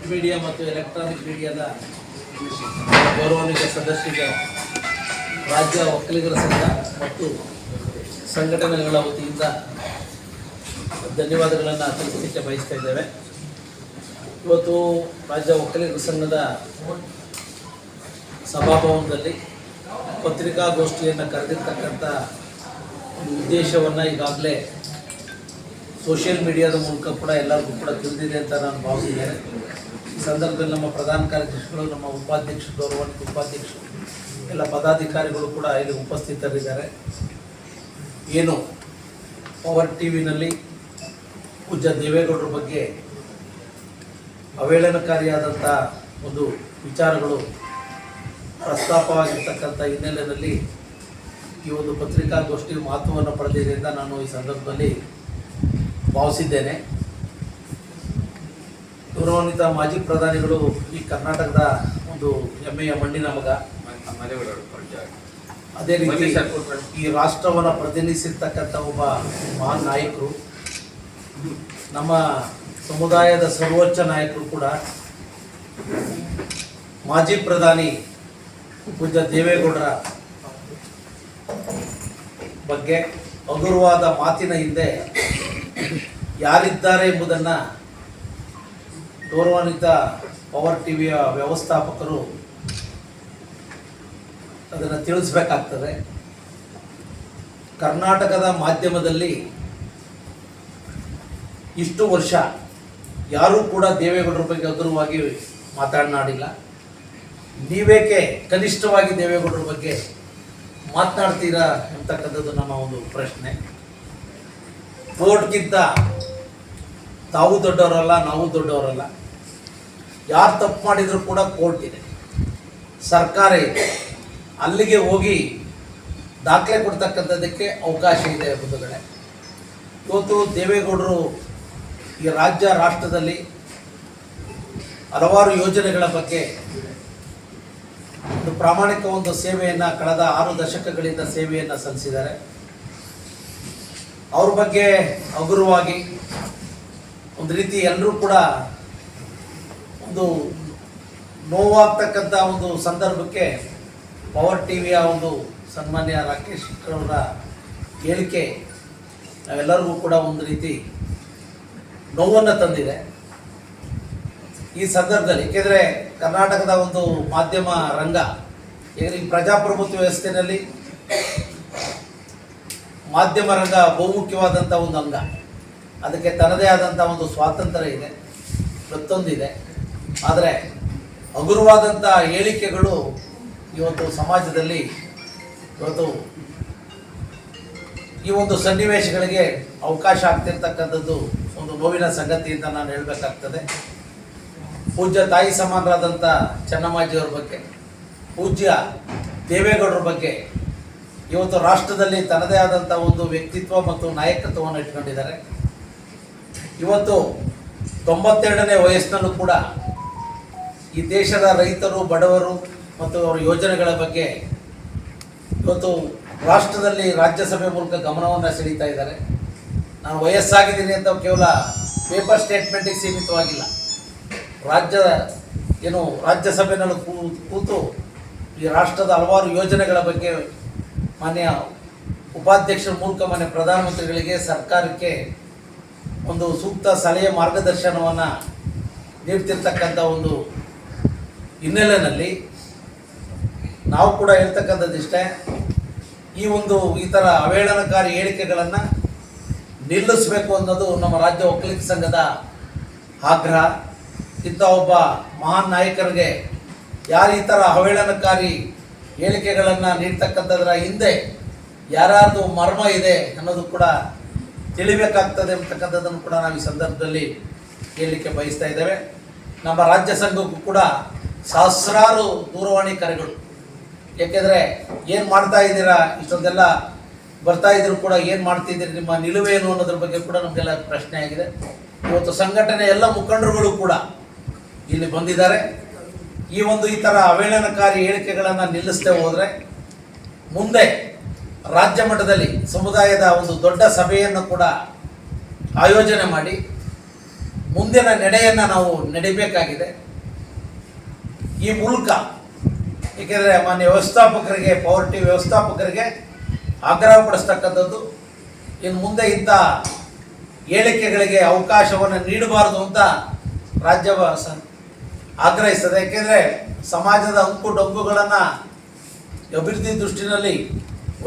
Print media ಮತ್ತು electronic ಮೀಡಿಯಾದ ಗೌರವಾನ್ವಿತ ಸದಸ್ಯರಿಗೆ ರಾಜ್ಯ ಒಕ್ಕಲಿಗರ ಸಂಘ ಮತ್ತು ಸಂಘಟನೆಗಳ ವತಿಯಿಂದ ಧನ್ಯವಾದಗಳನ್ನು ತಿಳಿಸಲಿಕ್ಕೆ ಬಯಸ್ತಾ ಇದ್ದೇವೆ. ಇವತ್ತು ರಾಜ್ಯ ಒಕ್ಕಲಿಗರ ಸಂಘದ ಸಭಾಭವನದಲ್ಲಿ ಪತ್ರಿಕಾಗೋಷ್ಠಿಯನ್ನು ಕರೆದಿರ್ತಕ್ಕಂಥ ಒಂದು ಉದ್ದೇಶವನ್ನು ಈಗಾಗಲೇ ಸೋಷಿಯಲ್ ಮೀಡಿಯಾದ ಮೂಲಕ ಕೂಡ ಎಲ್ಲರಿಗೂ ಕೂಡ ತಿಳಿದಿದೆ ಅಂತ ನಾನು ಭಾವಿಸಿದ್ದೇನೆ. ಈ ಸಂದರ್ಭದಲ್ಲಿ ನಮ್ಮ ಪ್ರಧಾನ ಕಾರ್ಯದರ್ಶಿಗಳು, ನಮ್ಮ ಉಪಾಧ್ಯಕ್ಷರು, ಗೌರವಾನ್ವಿತ ಉಪಾಧ್ಯಕ್ಷರು, ಎಲ್ಲ ಪದಾಧಿಕಾರಿಗಳು ಕೂಡ ಇಲ್ಲಿ ಉಪಸ್ಥಿತರಿದ್ದಾರೆ. ಏನು ಪವರ್ ಟಿವಿನಲ್ಲಿ ಪೂಜ್ಯ ದೇವೇಗೌಡರ ಬಗ್ಗೆ ಅವಹೇಳನಕಾರಿಯಾದಂಥ ಒಂದು ವಿಚಾರಗಳು ಪ್ರಸ್ತಾಪವಾಗಿರ್ತಕ್ಕಂಥ ಹಿನ್ನೆಲೆಯಲ್ಲಿ ಈ ಒಂದು ಪತ್ರಿಕಾಗೋಷ್ಠಿ ಮಹತ್ವವನ್ನು ಪಡೆದಿದೆ ಅಂತ ನಾನು ಈ ಸಂದರ್ಭದಲ್ಲಿ ಭಾವಿಸಿದ್ದೇನೆ. ಗೌರವಾನ್ವಿತ ಮಾಜಿ ಪ್ರಧಾನಿಗಳು ಈ ಕರ್ನಾಟಕದ ಒಂದು ಹೆಮ್ಮೆಯ ಮಣ್ಣಿನ ಮಗ, ಅದೇ ರೀತಿ ಈ ರಾಷ್ಟ್ರವನ್ನು ಪ್ರತಿನಿಧಿಸಿರ್ತಕ್ಕಂಥ ಒಬ್ಬ ಮಹಾನ್ ನಾಯಕರು, ನಮ್ಮ ಸಮುದಾಯದ ಸರ್ವೋಚ್ಚ ನಾಯಕರು ಕೂಡ ಮಾಜಿ ಪ್ರಧಾನಿ ಪೂಜ್ಯ ದೇವೇಗೌಡರ ಬಗ್ಗೆ ಹಗುರವಾದ ಮಾತಿನ ಹಿಂದೆ ಯಾರಿದ್ದಾರೆ ಎಂಬುದನ್ನು ಗೌರವಾನ್ವಿತ ಪವರ್ ಟಿವಿಯ ವ್ಯವಸ್ಥಾಪಕರು ಅದನ್ನು ತಿಳಿಸ್ಬೇಕಾಗ್ತದೆ. ಕರ್ನಾಟಕದ ಮಾಧ್ಯಮದಲ್ಲಿ ಇಷ್ಟು ವರ್ಷ ಯಾರೂ ಕೂಡ ದೇವೇಗೌಡರ ಬಗ್ಗೆ ಹಗುರವಾಗಿ ಮಾತನಾಡಿಲ್ಲ. ನೀವೇಕೆ ಕನಿಷ್ಠವಾಗಿ ದೇವೇಗೌಡರ ಬಗ್ಗೆ ಮಾತನಾಡ್ತೀರಾ ಎಂತಕ್ಕಂಥದ್ದು ನಮ್ಮ ಒಂದು ಪ್ರಶ್ನೆ. ಕೋರ್ಟ್ಗಿಂತ ತಾವು ದೊಡ್ಡವರಲ್ಲ, ನಾವು ದೊಡ್ಡವರಲ್ಲ. ಯಾರು ತಪ್ಪು ಮಾಡಿದರೂ ಕೂಡ ಕೋರ್ಟ್ ಇದೆ, ಸರ್ಕಾರ ಇದೆ, ಅಲ್ಲಿಗೆ ಹೋಗಿ ದಾಖಲೆ ಕೊಡ್ತಕ್ಕಂಥದ್ದಕ್ಕೆ ಅವಕಾಶ ಇದೆ ಬಂಧುಗಳೇ. ಇವತ್ತು ದೇವೇಗೌಡರು ಈ ರಾಷ್ಟ್ರದಲ್ಲಿ ಹಲವಾರು ಯೋಜನೆಗಳ ಬಗ್ಗೆ ಒಂದು ಪ್ರಾಮಾಣಿಕ ಒಂದು ಸೇವೆಯನ್ನು ಕಳೆದ 6 ದಶಕಗಳಿಂದ ಸೇವೆಯನ್ನು ಸಲ್ಲಿಸಿದ್ದಾರೆ. ಅವ್ರ ಬಗ್ಗೆ ಹಗುರವಾಗಿ ಒಂದು ರೀತಿ ಎಲ್ಲರೂ ಕೂಡ ಒಂದು ನೋವಾಗ್ತಕ್ಕಂಥ ಒಂದು ಸಂದರ್ಭಕ್ಕೆ ಪವರ್ ಟಿವಿಯ ಒಂದು ಸನ್ಮಾನ್ಯ ರಾಕೇಶ್ ಅವರ ಹೇಳಿಕೆ ನಾವೆಲ್ಲರಿಗೂ ಕೂಡ ಒಂದು ರೀತಿ ನೋವನ್ನು ತಂದಿದೆ. ಈ ಸಂದರ್ಭದಲ್ಲಿ ಏಕೆಂದರೆ ಕರ್ನಾಟಕದ ಒಂದು ಮಾಧ್ಯಮ ರಂಗ ಈಗ ಈ ಪ್ರಜಾಪ್ರಭುತ್ವ ವ್ಯವಸ್ಥೆಯಲ್ಲಿ ಮಾಧ್ಯಮ ರಂಗ ಬಹುಮುಖ್ಯವಾದಂಥ ಒಂದು ಅಂಗ. ಅದಕ್ಕೆ ತನ್ನದೇ ಆದಂಥ ಒಂದು ಸ್ವಾತಂತ್ರ್ಯ ಇದೆ, ಮತ್ತೊಂದಿದೆ. ಆದರೆ ಹಗುರವಾದಂಥ ಹೇಳಿಕೆಗಳು ಇವತ್ತು ಸಮಾಜದಲ್ಲಿ ಇವತ್ತು ಈ ಒಂದು ಸನ್ನಿವೇಶಗಳಿಗೆ ಅವಕಾಶ ಆಗ್ತಿರ್ತಕ್ಕಂಥದ್ದು ಒಂದು ನೋವಿನ ಸಂಗತಿ ಅಂತ ನಾನು ಹೇಳಬೇಕಾಗ್ತದೆ. ಪೂಜ್ಯ ತಾಯಿ ಸಮಾನರಾದಂಥ ಚೆನ್ನಮ್ಮಾಜಿಯವ್ರ ಬಗ್ಗೆ, ಪೂಜ್ಯ ದೇವೇಗೌಡರ ಬಗ್ಗೆ ಇವತ್ತು ರಾಷ್ಟ್ರದಲ್ಲಿ ತನ್ನದೇ ಆದಂಥ ಒಂದು ವ್ಯಕ್ತಿತ್ವ ಮತ್ತು ನಾಯಕತ್ವವನ್ನು ಇಟ್ಕೊಂಡಿದ್ದಾರೆ. ಇವತ್ತು 92ನೇ ವಯಸ್ಸಿನಲ್ಲೂ ಕೂಡ ಈ ದೇಶದ ರೈತರು, ಬಡವರು ಮತ್ತು ಅವರ ಯೋಜನೆಗಳ ಬಗ್ಗೆ ಇವತ್ತು ರಾಷ್ಟ್ರದಲ್ಲಿ ರಾಜ್ಯಸಭೆ ಮೂಲಕ ಗಮನವನ್ನು ಸೆಳೀತಾ ಇದ್ದಾರೆ. ನಾನು ವಯಸ್ಸಾಗಿದ್ದೀನಿ ಅಂತ ಕೇವಲ ಪೇಪರ್ ಸ್ಟೇಟ್ಮೆಂಟಿಗೆ ಸೀಮಿತವಾಗಿಲ್ಲ, ರಾಜ್ಯಸಭೆಯಲ್ಲಿ ಕೂತು ಈ ರಾಷ್ಟ್ರದ ಹಲವಾರು ಯೋಜನೆಗಳ ಬಗ್ಗೆ ಮಾನ್ಯ ಉಪಾಧ್ಯಕ್ಷರ ಮೂಲಕ ಮಾನ್ಯ ಪ್ರಧಾನಮಂತ್ರಿಗಳಿಗೆ, ಸರ್ಕಾರಕ್ಕೆ ಒಂದು ಸೂಕ್ತ ಸಲಹೆ ಮಾರ್ಗದರ್ಶನವನ್ನು ನೀಡ್ತಿರ್ತಕ್ಕಂಥ ಒಂದು ಹಿನ್ನೆಲೆಯಲ್ಲಿ ನಾವು ಕೂಡ ಹೇಳ್ತಕ್ಕಂಥದ್ದಿಷ್ಟೇ, ಈ ಥರ ಅವಹೇಳನಕಾರಿ ಹೇಳಿಕೆಗಳನ್ನು ನಿಲ್ಲಿಸಬೇಕು ಅನ್ನೋದು ನಮ್ಮ ರಾಜ್ಯ ಒಕ್ಕಲಿಗ ಸಂಘದ ಆಗ್ರಹ. ಇಂಥ ಒಬ್ಬ ಮಹಾನ್ ನಾಯಕರಿಗೆ ಯಾರು ಈ ಥರ ಅವಹೇಳನಕಾರಿ ಹೇಳಿಕೆಗಳನ್ನು ನೀಡ್ತಕ್ಕಂಥದ್ರ ಹಿಂದೆ ಯಾರ್ಯಾರ್ದು ಮರ್ಮ ಇದೆ ಅನ್ನೋದು ಕೂಡ ತಿಳಿಬೇಕಾಗ್ತದೆ ಅಂತಕ್ಕಂಥದ್ದನ್ನು ಕೂಡ ನಾವು ಈ ಸಂದರ್ಭದಲ್ಲಿ ಹೇಳಲಿಕ್ಕೆ ಬಯಸ್ತಾ ಇದ್ದೇವೆ. ನಮ್ಮ ರಾಜ್ಯ ಸಂಘಕ್ಕೂ ಕೂಡ ಸಹಸ್ರಾರು ದೂರವಾಣಿ ಕರೆಗಳು, ಏಕೆಂದರೆ ಏನು ಮಾಡ್ತಾ ಇದ್ದೀರಾ, ಇಷ್ಟೊಂದೆಲ್ಲ ಬರ್ತಾ ಇದ್ರು ಕೂಡ ಏನು ಮಾಡ್ತಿದ್ದೀರಿ, ನಿಮ್ಮ ನಿಲುವೇನು ಅನ್ನೋದ್ರ ಬಗ್ಗೆ ಕೂಡ ನಮಗೆಲ್ಲ ಪ್ರಶ್ನೆ ಆಗಿದೆ. ಇವತ್ತು ಸಂಘಟನೆ ಎಲ್ಲ ಮುಖಂಡರುಗಳು ಕೂಡ ಇಲ್ಲಿ ಬಂದಿದ್ದಾರೆ. ಈ ಥರ ಅವಹೇಳನಕಾರಿ ಹೇಳಿಕೆಗಳನ್ನು ನಿಲ್ಲಿಸದೆ ಹೋದರೆ ಮುಂದೆ ರಾಜ್ಯ ಮಟ್ಟದಲ್ಲಿ ಸಮುದಾಯದ ಒಂದು ದೊಡ್ಡ ಸಭೆಯನ್ನು ಕೂಡ ಆಯೋಜನೆ ಮಾಡಿ ಮುಂದಿನ ನಡೆಯನ್ನು ನಾವು ನಡಿಬೇಕಾಗಿದೆ. ಈ ಮೂಲಕ ಏಕೆಂದರೆ ಮಾನ್ಯ ವ್ಯವಸ್ಥಾಪಕರಿಗೆ, ಪವರ್ ಟಿವಿ ವ್ಯವಸ್ಥಾಪಕರಿಗೆ ಆಗ್ರಹ ಪಡಿಸ್ತಕ್ಕಂಥದ್ದು, ಇನ್ನು ಮುಂದೆ ಇಂಥ ಹೇಳಿಕೆಗಳಿಗೆ ಅವಕಾಶವನ್ನು ನೀಡಬಾರದು ಅಂತ ರಾಜ್ಯ ಆಗ್ರಹಿಸ್ತದೆ. ಏಕೆಂದರೆ ಸಮಾಜದ ಅಂಕು ಡೊಂಕುಗಳನ್ನು ಅಭಿವೃದ್ಧಿ ದೃಷ್ಟಿನಲ್ಲಿ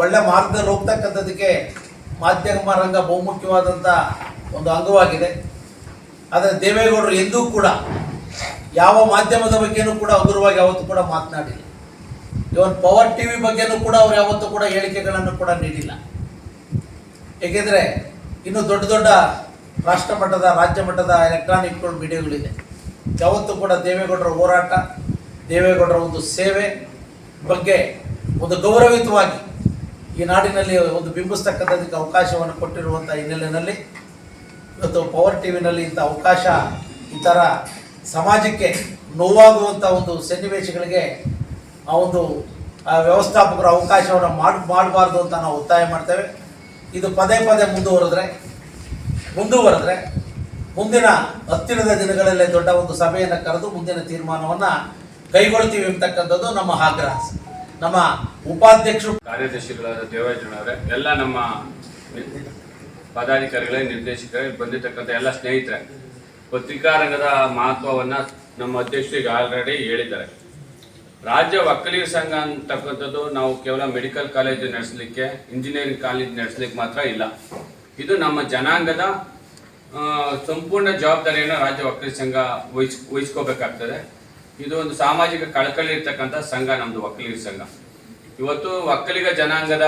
ಒಳ್ಳೆ ಮಾರ್ಗದಲ್ಲಿ ಹೋಗ್ತಕ್ಕಂಥದ್ದಕ್ಕೆ ಮಾಧ್ಯಮ ರಂಗ ಬಹುಮುಖ್ಯವಾದಂಥ ಒಂದು ಅಂಗವಾಗಿದೆ. ಆದರೆ ದೇವೇಗೌಡರು ಎಂದೂ ಕೂಡ ಯಾವ ಮಾಧ್ಯಮದ ಬಗ್ಗೆನೂ ಕೂಡ ಹಗುರವಾಗಿ ಯಾವತ್ತೂ ಕೂಡ ಮಾತನಾಡಿಲ್ಲ. ಇವನ್ ಪವರ್ ಟಿವಿ ಬಗ್ಗೆನೂ ಕೂಡ ಅವ್ರು ಯಾವತ್ತೂ ಕೂಡ ಹೇಳಿಕೆಗಳನ್ನು ಕೂಡ ನೀಡಿಲ್ಲ. ಏಕೆಂದರೆ ಇನ್ನು ದೊಡ್ಡ ದೊಡ್ಡ ರಾಷ್ಟ್ರ ಮಟ್ಟದ, ರಾಜ್ಯ ಮಟ್ಟದ ಎಲೆಕ್ಟ್ರಾನಿಕ್ ಮೀಡಿಯಾಗಳಿದೆ. ಯಾವತ್ತೂ ಕೂಡ ದೇವೇಗೌಡರ ಹೋರಾಟ, ದೇವೇಗೌಡರ ಒಂದು ಸೇವೆ ಬಗ್ಗೆ ಒಂದು ಗೌರವಿತವಾಗಿ ಈ ನಾಡಿನಲ್ಲಿ ಒಂದು ಬಿಂಬಿಸ್ತಕ್ಕಂಥದಕ್ಕೆ ಅವಕಾಶವನ್ನು ಕೊಟ್ಟಿರುವಂಥ ಹಿನ್ನೆಲೆಯಲ್ಲಿ ಇವತ್ತು ಪವರ್ ಟಿವಿನಲ್ಲಿ ಇಂಥ ಅವಕಾಶ, ಈ ಥರ ಸಮಾಜಕ್ಕೆ ನೋವಾಗುವಂಥ ಒಂದು ಸನ್ನಿವೇಶಗಳಿಗೆ ಆ ಒಂದು ವ್ಯವಸ್ಥಾಪಕರ ಅವಕಾಶವನ್ನು ಮಾಡಬಾರ್ದು ಅಂತ ನಾವು ಒತ್ತಾಯ ಮಾಡ್ತೇವೆ. ಇದು ಪದೇ ಪದೇ ಮುಂದುವರೆದ್ರೆ ಮುಂದಿನ ಹತ್ತಿರದ ದಿನಗಳಲ್ಲೇ ದೊಡ್ಡ ಒಂದು ಸಭೆಯನ್ನು ಕರೆದು ಮುಂದಿನ ತೀರ್ಮಾನವನ್ನು ಕೈಗೊಳ್ತೀವಿ ಅಂತಕ್ಕಂಥದ್ದು ನಮ್ಮ ಆಗ್ರಹ. ನಮ್ಮ ಉಪಾಧ್ಯಕ್ಷರು, ಕಾರ್ಯದರ್ಶಿಗಳಾದ ದೇವರಾಜನವರೇ, ಎಲ್ಲ ನಮ್ಮ ಪದಾಧಿಕಾರಿಗಳೇ, ನಿರ್ದೇಶಕರೇ, ಬಂದಿರತಕ್ಕಂಥ ಎಲ್ಲ ಸ್ನೇಹಿತರೆ, ಪತ್ರಿಕಾ ರಂಗದ ಮಹತ್ವವನ್ನು ನಮ್ಮ ಅಧ್ಯಕ್ಷರಿಗೆ ಆಲ್ರೆಡಿ ಹೇಳಿದ್ದಾರೆ. ರಾಜ್ಯ ಒಕ್ಕಲಿಗರ ಸಂಘ ಅಂತಕ್ಕಂಥದ್ದು ನಾವು ಕೇವಲ ಮೆಡಿಕಲ್ ಕಾಲೇಜು ನಡೆಸಲಿಕ್ಕೆ, ಇಂಜಿನಿಯರಿಂಗ್ ಕಾಲೇಜ್ ನಡೆಸಲಿಕ್ಕೆ ಮಾತ್ರ ಇಲ್ಲ. ಇದು ನಮ್ಮ ಜನಾಂಗದ ಸಂಪೂರ್ಣ ಜವಾಬ್ದಾರಿಯನ್ನು ರಾಜ್ಯ ಒಕ್ಕಲಿಗರ ಸಂಘ ವಹಿಸ್ಕೋಬೇಕಾಗ್ತದೆ. ಇದು ಒಂದು ಸಾಮಾಜಿಕ ಕಳಕಳಿ ಇರ್ತಕ್ಕಂಥ ಸಂಘ ನಮ್ಮದು ಒಕ್ಕಲಿಗರ ಸಂಘ. ಇವತ್ತು ಒಕ್ಕಲಿಗ ಜನಾಂಗದ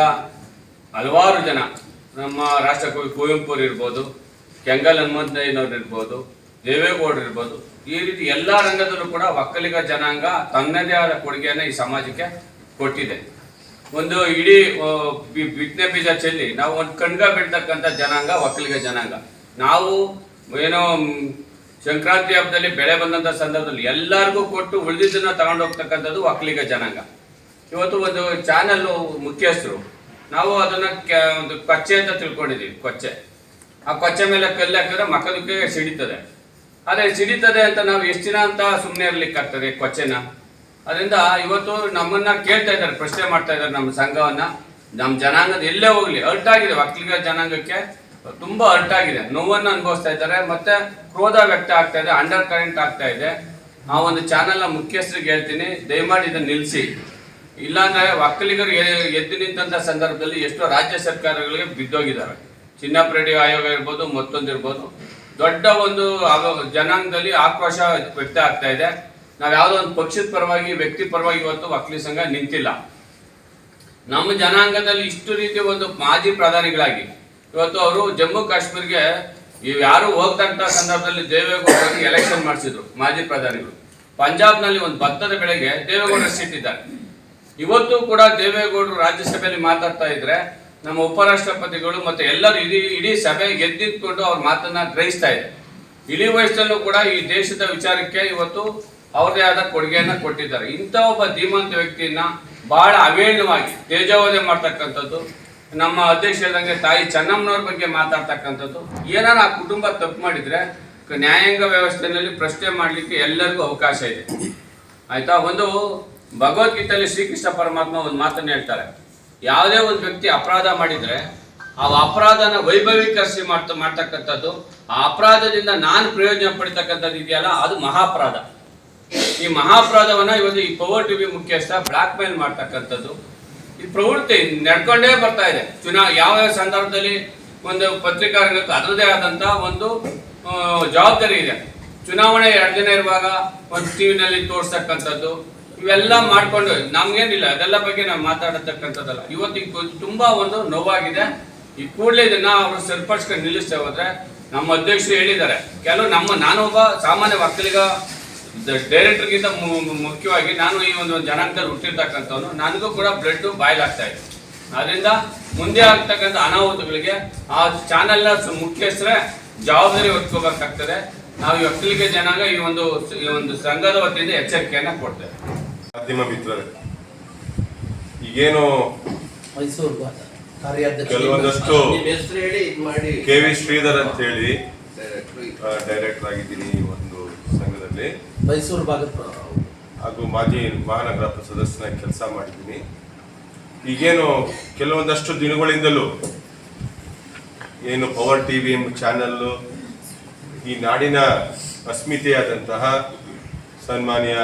ಹಲವಾರು ಜನ, ನಮ್ಮ ರಾಷ್ಟ್ರಕವಿ ಕುವೆಂಪು ಇರ್ಬೋದು, ಕೆಂಗಲ್ ಹನುಮಂತಯ್ಯನವ್ರು ಇರ್ಬೋದು, ದೇವೇಗೌಡರು ಇರ್ಬೋದು, ಈ ರೀತಿ ಎಲ್ಲ ರಂಗದಲ್ಲೂ ಕೂಡ ಒಕ್ಕಲಿಗ ಜನಾಂಗ ತನ್ನದೇ ಆದ ಕೊಡುಗೆಯನ್ನು ಈ ಸಮಾಜಕ್ಕೆ ಕೊಟ್ಟಿದೆ. ಒಂದು ಇಡೀ ಬಿತ್ತನೆ ಬೀಜ ಚೆಲ್ಲಿ ನಾವು ಒಂದು ಕಣ್ಗ ಬಿಡ್ತಕ್ಕಂಥ ಜನಾಂಗ ಒಕ್ಕಲಿಗ ಜನಾಂಗ. ನಾವು ಏನೋ ಸಂಕ್ರಾಂತಿ ಹಬ್ಬದಲ್ಲಿ ಬೆಳೆ ಬಂದಂಥ ಸಂದರ್ಭದಲ್ಲಿ ಎಲ್ಲರಿಗೂ ಕೊಟ್ಟು ಉಳಿದಿದ್ದನ್ನ ತಗೊಂಡು ಹೋಗ್ತಕ್ಕಂಥದ್ದು ಒಕ್ಕಲಿಗ ಜನಾಂಗ. ಇವತ್ತು ಒಂದು ಚಾನಲ್ಲು ಮುಖ್ಯಸ್ಥರು, ನಾವು ಅದನ್ನ ಒಂದು ಕೊಚ್ಚೆ ಅಂತ ತಿಳ್ಕೊಂಡಿದ್ದೀವಿ. ಕೊಚ್ಚೆ, ಆ ಕೊಚ್ಚೆ ಮೇಲೆ ಕಲ್ಲು ಹಾಕಿದ್ರೆ ಮಕ್ಕಳಿಗೆ ಸಿಡಿತದೆ. ಆದರೆ ಸಿಡಿತದೆ ಅಂತ ನಾವು ಎಷ್ಟು ದಿನ ಅಂತ ಸುಮ್ಮನೆ ಇರ್ಲಿಕ್ಕಾಗ್ತದೆ ಕೊಚ್ಚೆನ? ಅದರಿಂದ ಇವತ್ತು ನಮ್ಮನ್ನ ಕೇಳ್ತಾ ಇದ್ದಾರೆ, ಪ್ರಶ್ನೆ ಮಾಡ್ತಾ ಇದ್ದಾರೆ ನಮ್ಮ ಸಂಘವನ್ನ. ನಮ್ಮ ಜನಾಂಗದ ಎಲ್ಲೇ ಹೋಗ್ಲಿ ಅರ್ಟಾಗಿದೆ, ಒಕ್ಕಲಿಗ ಜನಾಂಗಕ್ಕೆ ತುಂಬಾ ಅರ್ಟಾಗಿದೆ, ನೋವನ್ನು ಅನುಭವಿಸ್ತಾ ಇದ್ದಾರೆ, ಮತ್ತೆ ಕ್ರೋಧ ವ್ಯಕ್ತ ಆಗ್ತಾ ಇದೆ, ಅಂಡರ್ ಕರೆಂಟ್ ಆಗ್ತಾ ಇದೆ. ಆ ಒಂದು ಚಾನೆಲ್ನ ಮುಖ್ಯಸ್ಥರಿಗೆ ಹೇಳ್ತೀನಿ, ದಯಮಾಡಿ ಇದನ್ನು ನಿಲ್ಲಿಸಿ. ಇಲ್ಲಾಂದ್ರೆ ಒಕ್ಕಲಿಗರು ಎದ್ದು ನಿಂತ ಸಂದರ್ಭದಲ್ಲಿ ಎಷ್ಟೋ ರಾಜ್ಯ ಸರ್ಕಾರಗಳಿಗೆ ಬಿದ್ದೋಗಿದ್ದಾರೆ. ಚಿನ್ನಪ್ರೆಡ್ಡಿ ಆಯೋಗ ಇರ್ಬೋದು, ಮತ್ತೊಂದಿರ್ಬೋದು, ದೊಡ್ಡ ಒಂದು ಜನಾಂಗದಲ್ಲಿ ಆಕ್ರೋಶ ವ್ಯಕ್ತ ಆಗ್ತಾ ಇದೆ. ನಾವು ಯಾವುದೋ ಒಂದು ಪಕ್ಷದ ಪರವಾಗಿ, ವ್ಯಕ್ತಿ ಪರವಾಗಿ ಇವತ್ತು ಒಕ್ಕಲಿಗ ಸಂಘ ನಿಂತಿಲ್ಲ. ನಮ್ಮ ಜನಾಂಗದಲ್ಲಿ ಇಷ್ಟು ರೀತಿ ಒಂದು ಮಾಜಿ ಪ್ರಧಾನಿಗಳಾಗಿ ಇವತ್ತು ಅವರು ಜಮ್ಮು ಕಾಶ್ಮೀರ್ಗೆ ಯಾರು ಹೋಗ್ತಕ್ಕಂಥ ಸಂದರ್ಭದಲ್ಲಿ ದೇವೇಗೌಡರಿಗೆ ಎಲೆಕ್ಷನ್ ಮಾಡಿಸಿದ್ರು ಮಾಜಿ ಪ್ರಧಾನಿಗಳು. ಪಂಜಾಬ್ನಲ್ಲಿ ಒಂದು ಭತ್ತದ ಬೆಳೆಗೆ ದೇವೇಗೌಡರು ಸಿಟ್ಟಿದ್ದಾರೆ. ಇವತ್ತು ಕೂಡ ದೇವೇಗೌಡರು ರಾಜ್ಯಸಭೆಯಲ್ಲಿ ಮಾತಾಡ್ತಾ ಇದ್ರೆ ನಮ್ಮ ಉಪರಾಷ್ಟ್ರಪತಿಗಳು ಮತ್ತೆ ಎಲ್ಲರೂ ಇಡೀ ಸಭೆ ಗೆದ್ದಿಟ್ಕೊಂಡು ಅವ್ರ ಮಾತನ್ನ ಗ್ರಹಿಸ್ತಾ ಇದೆ. ಇಳಿ ವಯಸ್ಸಲ್ಲೂ ಕೂಡ ಈ ದೇಶದ ವಿಚಾರಕ್ಕೆ ಇವತ್ತು ಅವ್ರದೇ ಆದ ಕೊಡುಗೆಯನ್ನ ಕೊಟ್ಟಿದ್ದಾರೆ. ಇಂಥ ಒಬ್ಬ ಧೀಮಂತ ವ್ಯಕ್ತಿಯನ್ನ ಬಹಳ ಅವೇಳವಾಗಿ ತೇಜೋವಧೆ ಮಾಡ್ತಕ್ಕಂಥದ್ದು, ನಮ್ಮ ಅಧ್ಯಕ್ಷ ಹೇಳಿದಂಗೆ ತಾಯಿ ಚೆನ್ನಮ್ಮನವ್ರ ಬಗ್ಗೆ ಮಾತಾಡ್ತಕ್ಕಂಥದ್ದು, ಏನಾರ ಆ ಕುಟುಂಬ ತಪ್ಪು ಮಾಡಿದ್ರೆ ನ್ಯಾಯಾಂಗ ವ್ಯವಸ್ಥೆಯಲ್ಲಿ ಪ್ರಶ್ನೆ ಮಾಡಲಿಕ್ಕೆ ಎಲ್ಲರಿಗೂ ಅವಕಾಶ ಇದೆ. ಆಯ್ತಾ? ಒಂದು ಭಗವದ್ಗೀತೆಯಲ್ಲಿ ಶ್ರೀಕೃಷ್ಣ ಪರಮಾತ್ಮ ಒಂದು ಮಾತನ್ನು ಹೇಳ್ತಾರೆ, ಯಾವುದೇ ಒಂದು ವ್ಯಕ್ತಿ ಅಪರಾಧ ಮಾಡಿದ್ರೆ ಆ ಅಪರಾಧನ ವೈಭವೀಕರಿಸಿ ಮಾಡ್ತಕ್ಕಂಥದ್ದು, ಆ ಅಪರಾಧದಿಂದ ನಾನು ಪ್ರಯೋಜನ ಪಡಿತಕ್ಕಂಥದ್ದು ಇದೆಯಲ್ಲ, ಅದು ಮಹಾಪರಾಧ. ಈ ಮಹಾಪರಾಧವನ್ನ ಇವತ್ತು ಈ ಪವರ್ ಟಿವಿ ಮುಖ್ಯಸ್ಥ ಬ್ಲಾಕ್ ಮೇಲ್ ಮಾಡ್ತಕ್ಕಂಥದ್ದು, ಈ ಪ್ರವೃತ್ತಿ ನಡ್ಕೊಂಡೇ ಬರ್ತಾ ಇದೆ. ಯಾವ ಸಂದರ್ಭದಲ್ಲಿ ಒಂದು ಪತ್ರಿಕಾ ರಂಗಕ್ಕೆ ಅದರದೇ ಆದಂತ ಒಂದು ಜವಾಬ್ದಾರಿ ಇದೆ. ಚುನಾವಣೆ 2 ದಿನ ಇರುವಾಗ ಒಂದು ಟಿವಿನಲ್ಲಿ ತೋರಿಸ್ತಕ್ಕಂಥದ್ದು, ಇವೆಲ್ಲ ಮಾಡ್ಕೊಂಡು ನಮ್ಗೇನಿಲ್ಲ, ಅದೆಲ್ಲ ಬಗ್ಗೆ ನಾವು ಮಾತಾಡತಕ್ಕಂಥದ್ದಲ್ಲ. ಇವತ್ತು ತುಂಬಾ ಒಂದು ನೋವಾಗಿದೆ. ಈ ಕೂಡಲೇ ಇದನ್ನ ಅವರು ಸರಿಪಡಿಸ್ಕೊಂಡು ನಿಲ್ಲಿಸ್ತಾ ಹೋದ್ರೆ, ನಮ್ಮ ಅಧ್ಯಕ್ಷರು ಹೇಳಿದ್ದಾರೆ, ನಾನೊಬ್ಬ ಸಾಮಾನ್ಯ ಒಕ್ಕಲಿಗ ಡೈರೆಕ್ಟರ್ಗಿಂತ ಮುಖ್ಯವಾಗಿ ನಾನು ಈ ಒಂದು ಜನಾಂಗದಲ್ಲಿ ಹುಟ್ಟಿರ್ತಕ್ಕಂಥವನು, ನನಗೂ ಕೂಡ ಬ್ಲಡ್ ಬಾಯ್ಲ್ ಆಗ್ತಾ ಇದೆ. ಅದರಿಂದ ಮುಂದೆ ಆಗ್ತಕ್ಕಂಥ ಅನಾಹುತಗಳಿಗೆ ಆ ಚಾನೆಲ್ನ ಮುಖ್ಯಸ್ಥರೇ ಜವಾಬ್ದಾರಿ ಹೊತ್ಕೋಬೇಕಾಗ್ತದೆ. ನಾವು ಈ ಒಕ್ಕಲಿಗ ಜನಾಂಗ ಈ ಒಂದು ಸಂಘದ ವತಿಯಿಂದ ಎಚ್ಚರಿಕೆಯನ್ನ ಕೊಡ್ತೇವೆ. ಮಾಧ್ಯಮ ಮಿತ್ರರೇ, ಈಗೇನು ಮೈಸೂರು ಕೆಲವೊಂದಷ್ಟು KV ಶ್ರೀಧರ್ ಅಂತ ಹೇಳಿ ಡೈರೆಕ್ಟರ್ ಆಗಿದ್ದೀನಿ ಒಂದು ಸಂಘದಲ್ಲಿ, ಮೈಸೂರು ಭಾಗದ ಹಾಗೂ ಮಾಜಿ ಮಹಾನಗರ ಸದಸ್ಯನಾಗಿ ಕೆಲಸ ಮಾಡಿದ್ದೀನಿ. ಈಗೇನು ಕೆಲವೊಂದಷ್ಟು ದಿನಗಳಿಂದಲೂ ಏನು ಪವರ್ ಟಿವಿ ಎಂಬ ಚಾನಲ್ಲು ಈ ನಾಡಿನ ಅಸ್ಮಿತೆಯಾದಂತಹ ಸನ್ಮಾನ್ಯ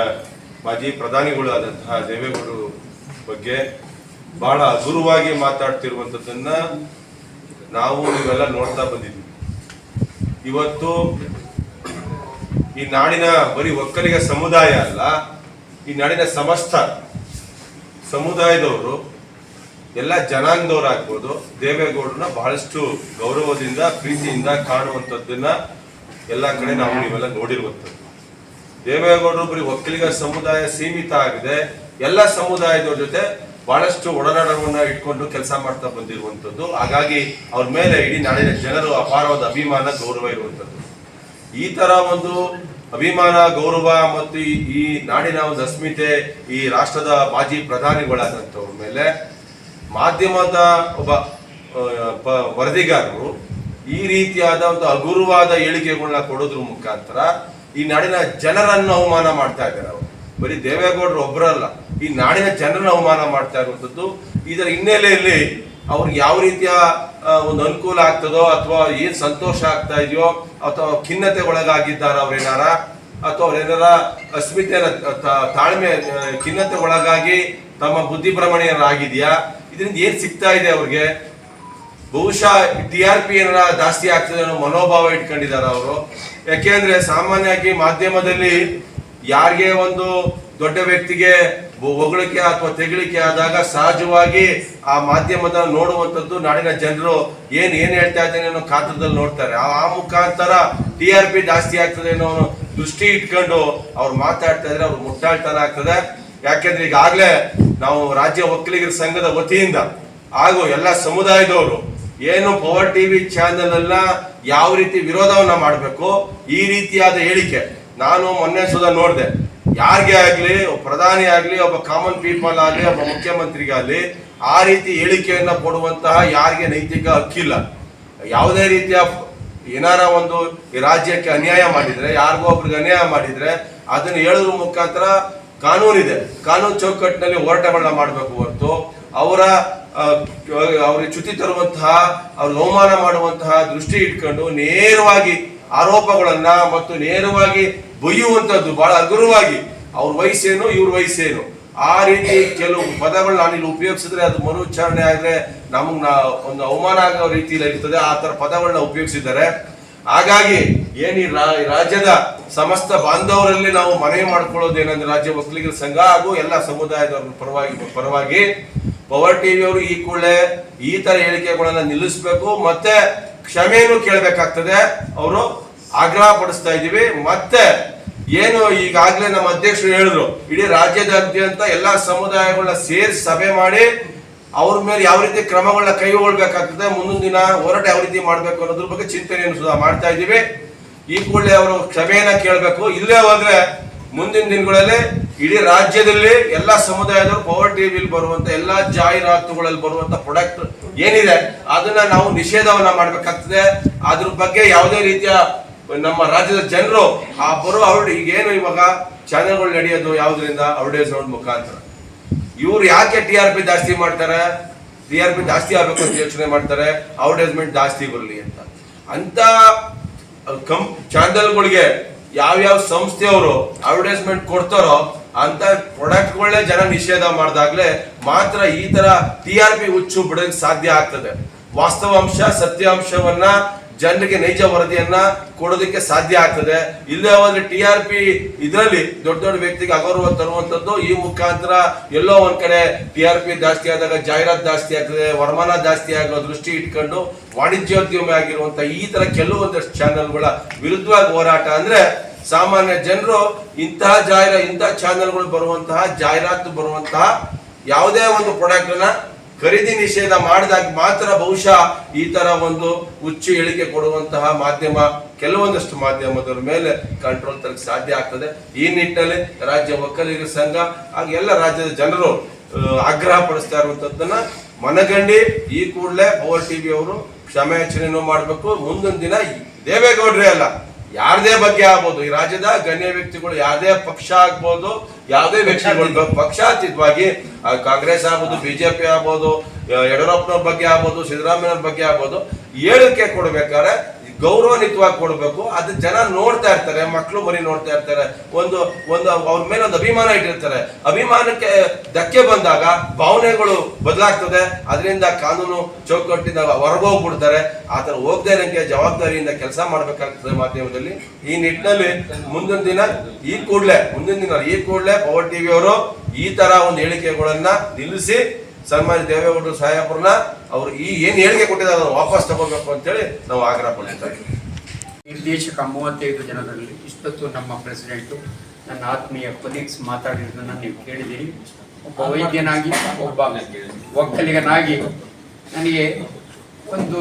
ಮಾಜಿ ಪ್ರಧಾನಿಗಳಾದಂತಹ ದೇವೇಗೌಡರು ಬಗ್ಗೆ ಬಹಳ ಹಗುರವಾಗಿ ಮಾತಾಡ್ತಿರುವಂಥದ್ದನ್ನ ನಾವು ನೀವೆಲ್ಲ ನೋಡ್ತಾ ಬಂದಿದ್ವಿ. ಇವತ್ತು ಈ ನಾಡಿನ ಬರೀ ಒಕ್ಕಲಿಗ ಸಮುದಾಯ ಅಲ್ಲ, ಈ ನಾಡಿನ ಸಮಸ್ತ ಸಮುದಾಯದವರು, ಎಲ್ಲ ಜನಾಂಗದವರಾಗ್ಬೋದು, ದೇವೇಗೌಡರನ್ನ ಬಹಳಷ್ಟು ಗೌರವದಿಂದ ಪ್ರೀತಿಯಿಂದ ಕಾಣುವಂಥದ್ದನ್ನ ಎಲ್ಲ ಕಡೆ ನಾವು ನೀವೆಲ್ಲ ನೋಡಿರುವಂಥದ್ದು. ದೇವೇಗೌಡರು ಬರೀ ಒಕ್ಕಲಿಗ ಸಮುದಾಯ ಸೀಮಿತ ಆಗಿದೆ, ಎಲ್ಲ ಸಮುದಾಯದವ್ರ ಜೊತೆ ಬಹಳಷ್ಟು ಒಡನಾಟವನ್ನ ಇಟ್ಕೊಂಡು ಕೆಲಸ ಮಾಡ್ತಾ ಬಂದಿರುವಂಥದ್ದು. ಹಾಗಾಗಿ ಅವ್ರ ಮೇಲೆ ಇಡೀ ನಾಡಿನ ಜನರು ಅಪಾರವಾದ ಅಭಿಮಾನ ಗೌರವ ಇರುವಂಥದ್ದು. ಈ ತರ ಒಂದು ಅಭಿಮಾನ ಗೌರವ ಮತ್ತು ಈ ನಾಡಿನ ಒಂದು ಅಸ್ಮಿತೆ ಈ ರಾಷ್ಟ್ರದ ಮಾಜಿ ಪ್ರಧಾನಿಗಳಾದಂಥವ್ರ ಮೇಲೆ ಮಾಧ್ಯಮದ ಒಬ್ಬ ವರದಿಗಾರರು ಈ ರೀತಿಯಾದ ಒಂದು ಹಗುರವಾದ ಹೇಳಿಕೆಗಳನ್ನ ಕೊಡೋದ್ರ ಮುಖಾಂತರ ಈ ನಾಡಿನ ಜನರನ್ನು ಅವಮಾನ ಮಾಡ್ತಾ ಇದ್ದಾರೆ. ಅವರು ಬರೀ ದೇವೇಗೌಡರು ಒಬ್ಬರಲ್ಲ, ಈ ನಾಡಿನ ಜನರನ್ನು ಅವಮಾನ ಮಾಡ್ತಾ ಇರುವಂತದ್ದು. ಇದರ ಹಿನ್ನೆಲೆಯಲ್ಲಿ ಅವ್ರಿಗೆ ಯಾವ ರೀತಿಯ ಒಂದು ಅನುಕೂಲ ಆಗ್ತದೋ ಅಥವಾ ಏನ್ ಸಂತೋಷ ಆಗ್ತಾ ಇದೆಯೋ ಅಥವಾ ಖಿನ್ನತೆ ಒಳಗಾಗಿದ್ದಾರ ಅವ್ರೇನಾರ, ಅಥವಾ ಅವ್ರೇನಾರ ಅಸ್ಮಿತೆ ತಾಳ್ಮೆ ಖಿನ್ನತೆ ಒಳಗಾಗಿ ತಮ್ಮ ಬುದ್ಧಿಭ್ರಮಣೆಯನ್ನಾಗಿದೆಯಾ, ಇದರಿಂದ ಏನ್ ಸಿಗ್ತಾ ಇದೆ ಅವ್ರಿಗೆ, ಬಹುಶಃ TRP ಏನಾರ ಜಾಸ್ತಿ ಆಗ್ತದೆ ಅನ್ನೋ ಮನೋಭಾವ ಇಟ್ಕೊಂಡಿದ್ದಾರೆ ಅವರು. ಯಾಕೆಂದ್ರೆ ಸಾಮಾನ್ಯವಾಗಿ ಮಾಧ್ಯಮದಲ್ಲಿ ಯಾರಿಗೆ ಒಂದು ದೊಡ್ಡ ವ್ಯಕ್ತಿಗೆ ಹೊಗಳಿಕೆ ಅಥವಾ ತೆಗಳಿಕೆ ಆದಾಗ ಸಹಜವಾಗಿ ಆ ಮಾಧ್ಯಮದ ನೋಡುವಂಥದ್ದು ನಾಡಿನ ಜನರು ಏನ್ ಹೇಳ್ತಾ ಇದ್ದೇನೆ ಅನ್ನೋ ಕಾತ್ರದಲ್ಲಿ ನೋಡ್ತಾರೆ. ಆ ಮುಖಾಂತರ TRP ಜಾಸ್ತಿ ಆಗ್ತದೆ ಅನ್ನೋ ದೃಷ್ಟಿ ಇಟ್ಕೊಂಡು ಅವ್ರು ಮಾತಾಡ್ತಾ ಇದ್ರೆ ಅವ್ರು ಮುಟ್ಟಾಳ್ತನ ಆಗ್ತದೆ. ಯಾಕೆಂದ್ರೆ ಈಗಾಗಲೇ ನಾವು ರಾಜ್ಯ ಒಕ್ಕಲಿಗರ ಸಂಘದ ವತಿಯಿಂದ ಹಾಗೂ ಎಲ್ಲ ಸಮುದಾಯದವರು ಏನು ಪವರ್ ಟಿವಿ ಚಾನೆಲ್ ಅನ್ನ ಯಾವ ರೀತಿ ವಿರೋಧವನ್ನ ಮಾಡಬೇಕು, ಈ ರೀತಿಯಾದ ಹೇಳಿಕೆ ನಾನು ಮೊನ್ನೆ ಸುಧಾ ನೋಡಿದೆ. ಯಾರಿಗೆ ಆಗ್ಲಿ, ಪ್ರಧಾನಿ ಆಗ್ಲಿ, ಒಬ್ಬ ಕಾಮನ್ ಪೀಪಲ್ ಆಗ್ಲಿ, ಒಬ್ಬ ಮುಖ್ಯಮಂತ್ರಿಗಾಗ್ಲಿ ಆ ರೀತಿ ಹೇಳಿಕೆಯನ್ನ ಕೊಡುವಂತಹ ಯಾರಿಗೆ ನೈತಿಕ ಹಕ್ಕಿಲ್ಲ. ಯಾವುದೇ ರೀತಿಯ ಏನಾರ ಒಂದು ಈ ರಾಜ್ಯಕ್ಕೆ ಅನ್ಯಾಯ ಮಾಡಿದ್ರೆ, ಯಾರಿಗೋ ಒಬ್ರಿಗೆ ಅನ್ಯಾಯ ಮಾಡಿದ್ರೆ ಅದನ್ನ ಹೇಳೋದ್ರ ಮುಖಾಂತರ ಕಾನೂನಿದೆ, ಕಾನೂನು ಚೌಕಟ್ಟಿನಲ್ಲಿ ಹೋರಾಟಗಳನ್ನ ಮಾಡಬೇಕು ಹೊರತು ಅವ್ರಿಗೆ ಚ್ಯುತಿ ತರುವಂತಹ, ಅವ್ರಿಗೆ ಅವಮಾನ ಮಾಡುವಂತಹ ದೃಷ್ಟಿ ಇಟ್ಕೊಂಡು ನೇರವಾಗಿ ಆರೋಪಗಳನ್ನ ಮತ್ತು ನೇರವಾಗಿ ಬೈಯುವಂತದ್ದು ಬಹಳ ಹಗುರವಾಗಿ ಅವ್ರ ವಯಸ್ಸೇನು ಇವ್ರ ವಯಸ್ಸೇನು ಆ ರೀತಿ ಕೆಲವು ಪದಗಳನ್ನ ನಾನಿಲ್ಲಿ ಉಪಯೋಗಿಸಿದ್ರೆ ಅದು ಮರುಚ್ಚಾರಣೆ ಆದ್ರೆ ನಮಗ್ ಒಂದು ಅವಮಾನ ಆಗೋ ರೀತಿಯಲ್ಲಿ ಇರ್ತದೆ. ಆ ತರ ಪದಗಳನ್ನ ಉಪಯೋಗಿಸಿದ್ದಾರೆ. ಹಾಗಾಗಿ ಏನ್ ಈ ರಾಜ್ಯದ ಸಮಸ್ತ ಬಾಂಧವರಲ್ಲಿ ನಾವು ಮನವಿ ಮಾಡ್ಕೊಳ್ಳೋದು ಏನಂದ್ರೆ ರಾಜ್ಯ ಒಕ್ಕಲಿಗರ ಸಂಘ ಹಾಗೂ ಎಲ್ಲ ಸಮುದಾಯದವ್ರ ಪರವಾಗಿ ಪವರ್ ಟಿವಿ ಅವರು ಈ ಕೂಡಲೇ ಈ ತರ ಹೇಳಿಕೆಗಳನ್ನ ನಿಲ್ಲಿಸಬೇಕು, ಮತ್ತೆ ಕ್ಷಮೆಯನ್ನು ಕೇಳಬೇಕಾಗ್ತದೆ ಅವರು ಆಗ್ರಹ ಪಡಿಸ್ತಾ ಇದೀವಿ. ಮತ್ತೆ ಏನು ಈಗಾಗಲೇ ನಮ್ಮ ಅಧ್ಯಕ್ಷರು ಹೇಳಿದ್ರು, ಇಡೀ ರಾಜ್ಯದಾದ್ಯಂತ ಎಲ್ಲಾ ಸಮುದಾಯಗಳನ್ನ ಸೇರಿಸಿ ಸಭೆ ಮಾಡಿ ಅವ್ರ ಮೇಲೆ ಯಾವ ರೀತಿ ಕ್ರಮಗಳನ್ನ ಕೈಗೊಳ್ಬೇಕಾಗ್ತದೆ, ಮುಂದಿನ ದಿನ ಹೋರಾಟ ಯಾವ ರೀತಿ ಮಾಡ್ಬೇಕು ಅನ್ನೋದ್ರ ಬಗ್ಗೆ ಚಿಂತನೆಯನ್ನು ಸುಧಾ ಮಾಡ್ತಾ ಇದ್ದೀವಿ. ಈ ಕೂಡಲೇ ಅವರು ಕ್ಷಮೆಯನ್ನ ಕೇಳಬೇಕು. ಇಲ್ಲೇ ಹೋದ್ರೆ ಮುಂದಿನ ದಿನಗಳಲ್ಲಿ ಇಡೀ ರಾಜ್ಯದಲ್ಲಿ ಎಲ್ಲಾ ಸಮುದಾಯದವರು ಪವರ್ ಟಿವಿಲಿ ಬರುವಂತ ಎಲ್ಲಾ ಜಾಹೀರಾತುಗಳಲ್ಲಿ ಬರುವಂತ ಪ್ರಾಡಕ್ಟ್ ಏನಿದೆ ಅದನ್ನ ನಾವು ನಿಷೇಧವನ್ನ ಮಾಡ್ಬೇಕಾಗ್ತದೆ. ಅದ್ರ ಬಗ್ಗೆ ಯಾವುದೇ ರೀತಿಯ ನಮ್ಮ ರಾಜ್ಯದ ಜನರು ಆ ಈಗೇನು ಇವಾಗ ಚಾನೆಲ್ಗಳು ನಡೆಯೋದು ಯಾವುದರಿಂದ ಅಡ್ವರ್ಟೈಸ್ಮೆಂಟ್ ಮುಖಾಂತರ. ಇವ್ರು ಯಾಕೆ TRP ಜಾಸ್ತಿ ಮಾಡ್ತಾರೆ, TRP ಜಾಸ್ತಿ ಆಗ್ಬೇಕು ಅಂತ ಯೋಚನೆ ಮಾಡ್ತಾರೆ, ಅಡ್ವರ್ಟೈಸ್ಮೆಂಟ್ ಜಾಸ್ತಿ ಬರಲಿ ಅಂತ ಚಾನೆಲ್ಗಳಿಗೆ ಯಾವ್ಯಾವ ಸಂಸ್ಥೆಯವರು ಅಡ್ವರ್ಟೈಸ್ಮೆಂಟ್ ಕೊಡ್ತಾರೋ ಅಂತ ಪ್ರಾಡಕ್ಟ್ಗಳನ್ನೇ ಜನ ನಿಷೇಧ ಮಾಡಿದಾಗ್ಲೇ ಮಾತ್ರ ಈ ತರ TRP ಹುಚ್ಚು ಬಿಡೋಕೆ ಸಾಧ್ಯ ಆಗ್ತದೆ. ವಾಸ್ತವಾಂಶ ಸತ್ಯಾಂಶವನ್ನ ಜನರಿಗೆ ನೈಜ ವರದಿಯನ್ನ ಕೊಡೋದಕ್ಕೆ ಸಾಧ್ಯ ಆಗ್ತದೆ. ಇಲ್ಲೇ ಹೋದ್ರೆ TRP ಇದರಲ್ಲಿ ದೊಡ್ಡ ದೊಡ್ಡ ವ್ಯಕ್ತಿಗೆ ಅಗೌರವ ತರುವಂತದ್ದು, ಈ ಮುಖಾಂತರ ಎಲ್ಲೋ ಒಂದ್ ಕಡೆ TRP ಜಾಸ್ತಿ ಆದಾಗ ಜಾಹೀರಾತು ಜಾಸ್ತಿ ಆಗ್ತದೆ, ವರಮಾನ ಜಾಸ್ತಿ ಆಗೋ ದೃಷ್ಟಿ ಇಟ್ಕೊಂಡು ವಾಣಿಜ್ಯೋದ್ಯಮಿ ಆಗಿರುವಂತ ಈ ತರ ಕೆಲವೊಂದಷ್ಟು ಚಾನೆಲ್ಗಳ ವಿರುದ್ಧವಾಗಿ ಹೋರಾಟ ಅಂದ್ರೆ ಸಾಮಾನ್ಯ ಜನರು ಇಂತಹ ಚಾನೆಲ್ಗಳು ಬರುವಂತಹ ಜಾಹೀರಾತು ಬರುವಂತಹ ಯಾವುದೇ ಒಂದು ಪ್ರಾಡಕ್ಟ್ ಅನ್ನ ಖರೀದಿ ನಿಷೇಧ ಮಾಡಿದಾಗ ಮಾತ್ರ ಬಹುಶಃ ಈ ತರ ಒಂದು ಹುಚ್ಚು ಹೇಳಿಕೆ ಕೊಡುವಂತಹ ಮಾಧ್ಯಮ ಕೆಲವೊಂದಷ್ಟು ಮಾಧ್ಯಮದವರ ಮೇಲೆ ಕಂಟ್ರೋಲ್ ತರಕ್ಕೆ ಸಾಧ್ಯ ಆಗ್ತದೆ. ಈ ನಿಟ್ಟಿನಲ್ಲಿ ರಾಜ್ಯ ಒಕ್ಕಲಿಗರ ಸಂಘ ಹಾಗೂ ಎಲ್ಲ ರಾಜ್ಯದ ಜನರು ಆಗ್ರಹ ಪಡಿಸ್ತಾ ಇರುವಂತದ್ದನ್ನ ಮನಗಂಡಿ ಈ ಕೂಡಲೇ ಪವರ್ ಟಿವಿ ಅವರು ಕ್ಷಮೆಯಾಚನೆಯನ್ನು ಮಾಡಬೇಕು. ಮುಂದಿನ ದಿನ ದೇವೇಗೌಡರೇ ಅಲ್ಲ, ಯಾರದೇ ಬಗ್ಗೆ ಆಗ್ಬೋದು, ಈ ರಾಜ್ಯದ ಗಣ್ಯ ವ್ಯಕ್ತಿಗಳು ಯಾರದೇ ಪಕ್ಷ ಆಗ್ಬೋದು, ಯಾವುದೇ ವ್ಯಕ್ತಿಗಳು ಪಕ್ಷಾತೀತವಾಗಿ ಕಾಂಗ್ರೆಸ್ ಆಗ್ಬೋದು, ಬಿಜೆಪಿ ಆಗ್ಬೋದು, ಯಡಿಯೂರಪ್ಪನವ್ರ ಬಗ್ಗೆ ಆಗ್ಬೋದು, ಸಿದ್ದರಾಮಯ್ಯವ್ರ ಬಗ್ಗೆ ಆಗ್ಬೋದು, ಹೇಳಿಕೆ ಕೊಡ್ಬೇಕಾದ್ರೆ ಗೌರವಾನ್ವಿತವಾಗಿ ಕೊಡ್ಬೇಕು. ಅದು ಜನ ನೋಡ್ತಾ ಇರ್ತಾರೆ, ಮಕ್ಕಳು ಮರಿ ನೋಡ್ತಾ ಇರ್ತಾರೆ, ಒಂದು ಒಂದು ಅವ್ರ ಮೇಲೆ ಒಂದು ಅಭಿಮಾನ ಇಟ್ಟಿರ್ತಾರೆ. ಅಭಿಮಾನಕ್ಕೆ ಧಕ್ಕೆ ಬಂದಾಗ ಭಾವನೆಗಳು ಬದಲಾಗ್ತದೆ. ಅದರಿಂದ ಕಾನೂನು ಚೌಕಟ್ಟಿಂದ ಹೊರಗೋಗ್ಬಿಡ್ತಾರೆ. ಆತರ ಹೋಗದೆ ಇರೋಂಗೆ ಜವಾಬ್ದಾರಿಯಿಂದ ಕೆಲಸ ಮಾಡ್ಬೇಕಾಗ್ತದೆ ಮಾಧ್ಯಮದಲ್ಲಿ. ಈ ನಿಟ್ಟಿನಲ್ಲಿ ಮುಂದಿನ ದಿನ ಈ ಕೂಡಲೇ ಪವರ್ ಟಿವಿ ಅವರು ಈ ತರ ಒಂದು ಹೇಳಿಕೆಗಳನ್ನ ನಿಲ್ಲಿಸಿ ಸನ್ಮಾನ್ಯ ದೇವೇಗೌಡರು ಸಾಹೇಬ್ರನ್ನ ಅವರು ಏನ್ ಹೇಳಿಕೆ ಕೊಟ್ಟಿದ್ದಾರೆ ಅದನ್ನು ವಾಪಸ್ ತಗೋಬೇಕು ಅಂತೇಳಿ ನಾವು ಆಗ್ರಹ ಪಡಿಸ್ತಾರೆ. ನಿರ್ದೇಶಕ 35 ಜನರಲ್ಲಿ ಇಷ್ಟೊತ್ತು ನಮ್ಮ ಪ್ರೆಸಿಡೆಂಟು, ನನ್ನ ಆತ್ಮೀಯ ಕೊಲೀಗ್ಸ್ ಮಾತಾಡಿರೋದನ್ನು ನೀವು ಕೇಳಿದ್ದೀರಿ. ಒಬ್ಬ ವೈದ್ಯನಾಗಿ, ಒಬ್ಬ ಒಕ್ಕಲಿಗನಾಗಿ ನನಗೆ ಒಂದು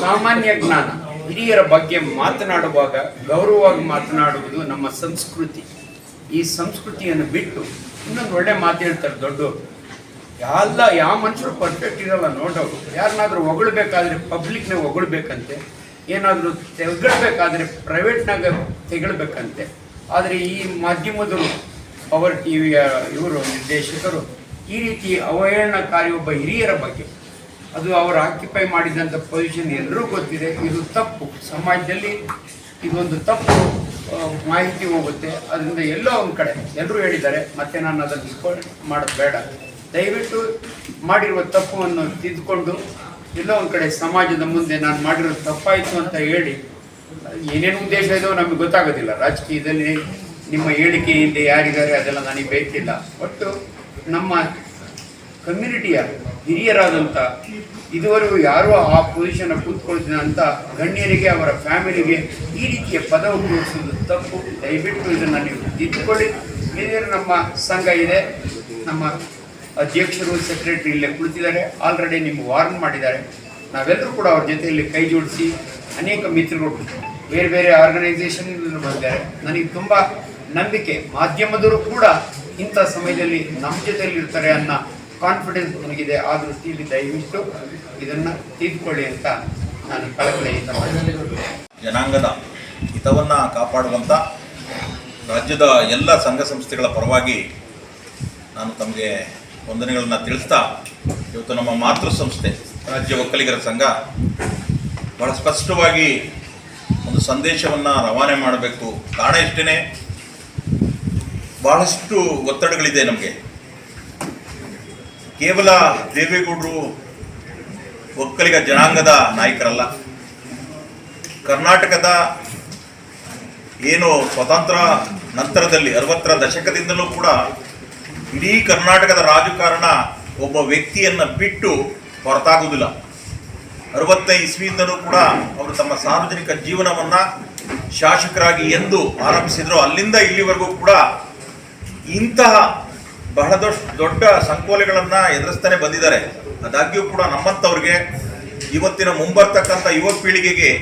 ಸಾಮಾನ್ಯ ಜ್ಞಾನ, ಹಿರಿಯರ ಬಗ್ಗೆ ಮಾತನಾಡುವಾಗ ಗೌರವವಾಗಿ ಮಾತನಾಡುವುದು ನಮ್ಮ ಸಂಸ್ಕೃತಿ. ಈ ಸಂಸ್ಕೃತಿಯನ್ನು ಬಿಟ್ಟು ಇನ್ನೊಂದು ಒಳ್ಳೆ ಮಾತು ಹೇಳ್ತಾರೆ ದೊಡ್ಡವರು, ಯಾವ ಮನುಷ್ಯರು ಪರ್ಫೆಕ್ಟ್ ಇರಲ್ಲ ನೋಡೋರು. ಯಾರನ್ನಾದ್ರೂ ಹೊಗಳ್ಬೇಕಾದ್ರೆ ಪಬ್ಲಿಕ್ನಾಗ ಹೊಗಳ್ಬೇಕಂತೆ, ಏನಾದರೂ ತೆಗಳ್ಬೇಕಾದ್ರೆ ಪ್ರೈವೇಟ್ನಾಗ ತೆಗಳ್ಬೇಕಂತೆ. ಆದರೆ ಈ ಮಾಧ್ಯಮದವರು, ಪವರ್ ಟಿವಿಯ ಇವರು ನಿರ್ದೇಶಕರು ಈ ರೀತಿ ಅವಹೇಳನಕಾರಿ ಒಬ್ಬ ಹಿರಿಯರ ಬಗ್ಗೆ, ಅದು ಅವರು ಆಕ್ಯುಪೈ ಮಾಡಿದಂಥ ಪೊಸಿಷನ್ ಎಲ್ಲರೂ ಗೊತ್ತಿದೆ. ಇದು ತಪ್ಪು, ಸಮಾಜದಲ್ಲಿ ಇದೊಂದು ತಪ್ಪು ಮಾಹಿತಿ ಹೋಗುತ್ತೆ. ಅದರಿಂದ ಎಲ್ಲೋ ಒಂದು ಕಡೆ ಎಲ್ಲರೂ ಹೇಳಿದ್ದಾರೆ, ಮತ್ತೆ ನಾನು ಅದನ್ನು ಮಾಡೋದು ಬೇಡ. ದಯವಿಟ್ಟು ಮಾಡಿರುವ ತಪ್ಪನ್ನು ತಿದ್ದುಕೊಂಡು ಎಲ್ಲೋ ಒಂದು ಕಡೆ ಸಮಾಜದ ಮುಂದೆ ನಾನು ಮಾಡಿರೋ ತಪ್ಪಾಯಿತು ಅಂತ ಹೇಳಿ, ಏನೇನು ಉದ್ದೇಶ ಇದೋ ನಮಗೆ ಗೊತ್ತಾಗೋದಿಲ್ಲ. ರಾಜಕೀಯದಲ್ಲಿ ನಿಮ್ಮ ಹೇಳಿಕೆ ಹಿಂದೆ ಯಾರಿದ್ದಾರೆ ಅದೆಲ್ಲ ನನಗೆ ಬೇಕಿಲ್ಲ. ಒಟ್ಟು ನಮ್ಮ ಕಮ್ಯುನಿಟಿಯ ಹಿರಿಯರಾದಂಥ, ಇದುವರೆಗೂ ಯಾರೂ ಆ ಪೊಸಿಷನ್ ಕೂತ್ಕೊಳ್ತಿದಂಥ ಗಣ್ಯರಿಗೆ, ಅವರ ಫ್ಯಾಮಿಲಿಗೆ ಈ ರೀತಿಯ ಪದ ಉಪಯೋಗಿಸೋದು ತಪ್ಪು. ದಯವಿಟ್ಟು ಇದನ್ನು ನೀವು ತಿದ್ದುಕೊಳ್ಳಿ. ಹಿರಿಯರು ನಮ್ಮ ಸಂಘ ಇದೆ, ನಮ್ಮ ಅಧ್ಯಕ್ಷರು, ಸೆಕ್ರೆಟರಿ ಇಲ್ಲೇ ಕುಳಿತಿದ್ದಾರೆ. ಆಲ್ರೆಡಿ ನಿಮ್ಗೆ ವಾರ್ನ್ ಮಾಡಿದ್ದಾರೆ. ನಾವೆಲ್ಲರೂ ಕೂಡ ಅವ್ರ ಜೊತೆಯಲ್ಲಿ ಕೈ ಜೋಡಿಸಿ, ಅನೇಕ ಮಿತ್ರಗಳು ಬೇರೆ ಬೇರೆ ಆರ್ಗನೈಸೇಷನ್ ಬಂದಿದ್ದಾರೆ. ನನಗೆ ತುಂಬ ನಂಬಿಕೆ, ಮಾಧ್ಯಮದವರು ಕೂಡ ಇಂಥ ಸಮಯದಲ್ಲಿ ನಮ್ಮ ಜೊತೆಯಲ್ಲಿ ಇರ್ತಾರೆ ಅನ್ನೋ ಕಾನ್ಫಿಡೆನ್ಸ್ ನನಗಿದೆ. ಆ ದೃಷ್ಟಿಯಲ್ಲಿ ದಯವಿಟ್ಟು ಇದನ್ನು ತಿದ್ದುಕೊಳ್ಳಿ ಅಂತ ನಾನು ಕಳಕಳಿಯಿಂದ ಜನಾಂಗದ ಹಿತವನ್ನು ಕಾಪಾಡುವಂಥ ರಾಜ್ಯದ ಎಲ್ಲ ಸಂಘ ಸಂಸ್ಥೆಗಳ ಪರವಾಗಿ ನಾನು ತಮಗೆ ವಂದನೆಗಳನ್ನು ತಿಳಿಸ್ತಾ, ಇವತ್ತು ನಮ್ಮ ಮಾತೃ ಸಂಸ್ಥೆ ರಾಜ್ಯ ಒಕ್ಕಲಿಗರ ಸಂಘ ಬಹಳ ಸ್ಪಷ್ಟವಾಗಿ ಒಂದು ಸಂದೇಶವನ್ನು ರವಾನೆ ಮಾಡಬೇಕು. ಕಾರಣ ಇಷ್ಟೇ, ಬಹಳಷ್ಟು ಒತ್ತಡಗಳಿದೆ ನಮಗೆ. ಕೇವಲ ದೇವೇಗೌಡರು ಒಕ್ಕಲಿಗ ಜನಾಂಗದ ನಾಯಕರಲ್ಲ, ಕರ್ನಾಟಕದ ಏನು ಸ್ವತಂತ್ರ ನಂತರದಲ್ಲಿ 60ರ ದಶಕದಿಂದಲೂ ಕೂಡ ಇಡೀ ಕರ್ನಾಟಕದ ರಾಜಕಾರಣ ಒಬ್ಬ ವ್ಯಕ್ತಿಯನ್ನು ಬಿಟ್ಟು ಹೊರತಾಗುವುದಿಲ್ಲ. 65 ಇಸ್ವಿಯಿಂದಲೂ ಕೂಡ ಅವರು ತಮ್ಮ ಸಾರ್ವಜನಿಕ ಜೀವನವನ್ನು ಶಾಸಕರಾಗಿ ಎಂದು ಆರಂಭಿಸಿದ್ರು. ಅಲ್ಲಿಂದ ಇಲ್ಲಿವರೆಗೂ ಕೂಡ ಇಂತಹ ಬಹಳ ದೊಡ್ಡ ಸಂಕೋಲೆಗಳನ್ನು ಎದುರಿಸ್ತಾನೆ ಬಂದಿದ್ದಾರೆ. ಆದಾಗ್ಯೂ ಕೂಡ ನಮ್ಮಂಥವ್ರಿಗೆ, ಇವತ್ತಿನ ಮುಂಬರ್ತಕ್ಕಂಥ ಯುವ ಪೀಳಿಗೆಗೆ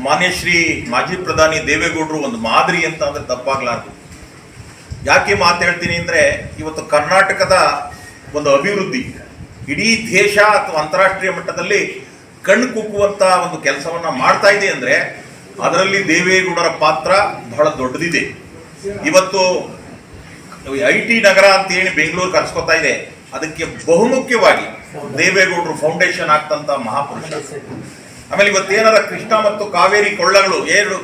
ಮಾನ್ಯ ಶ್ರೀ ಮಾಜಿ ಪ್ರಧಾನಿ ದೇವೇಗೌಡರು ಒಂದು ಮಾದರಿ ಅಂತ ಅಂದರೆ ತಪ್ಪಾಗಲಾರದು. ಯಾಕೆ ಮಾತು ಹೇಳ್ತೀನಿ ಅಂದರೆ, ಇವತ್ತು ಕರ್ನಾಟಕದ ಒಂದು ಅಭಿವೃದ್ಧಿ ಇಡೀ ದೇಶ ಅಥವಾ ಅಂತಾರಾಷ್ಟ್ರೀಯ ಮಟ್ಟದಲ್ಲಿ ಕಣ್ಣು ಕುಕ್ಕುವಂಥ ಒಂದು ಕೆಲಸವನ್ನು ಮಾಡ್ತಾ ಇದೆ ಅಂದರೆ ಅದರಲ್ಲಿ ದೇವೇಗೌಡರ ಪಾತ್ರ ಬಹಳ ದೊಡ್ಡದಿದೆ. ಇವತ್ತು IT ನಗರ ಅಂತೇಳಿ ಬೆಂಗಳೂರು ಕರೆಸ್ಕೊತಾ ಇದೆ. ಅದಕ್ಕೆ ಬಹುಮುಖ್ಯವಾಗಿ ದೇವೇಗೌಡರು ಫೌಂಡೇಶನ್ ಆಗ್ತಂಥ ಮಹಾಪುರುಷ. ಆಮೇಲೆ ಇವತ್ತೇನಾರ ಕೃಷ್ಣ ಮತ್ತು ಕಾವೇರಿ ಕೊಳ್ಳಗಳು,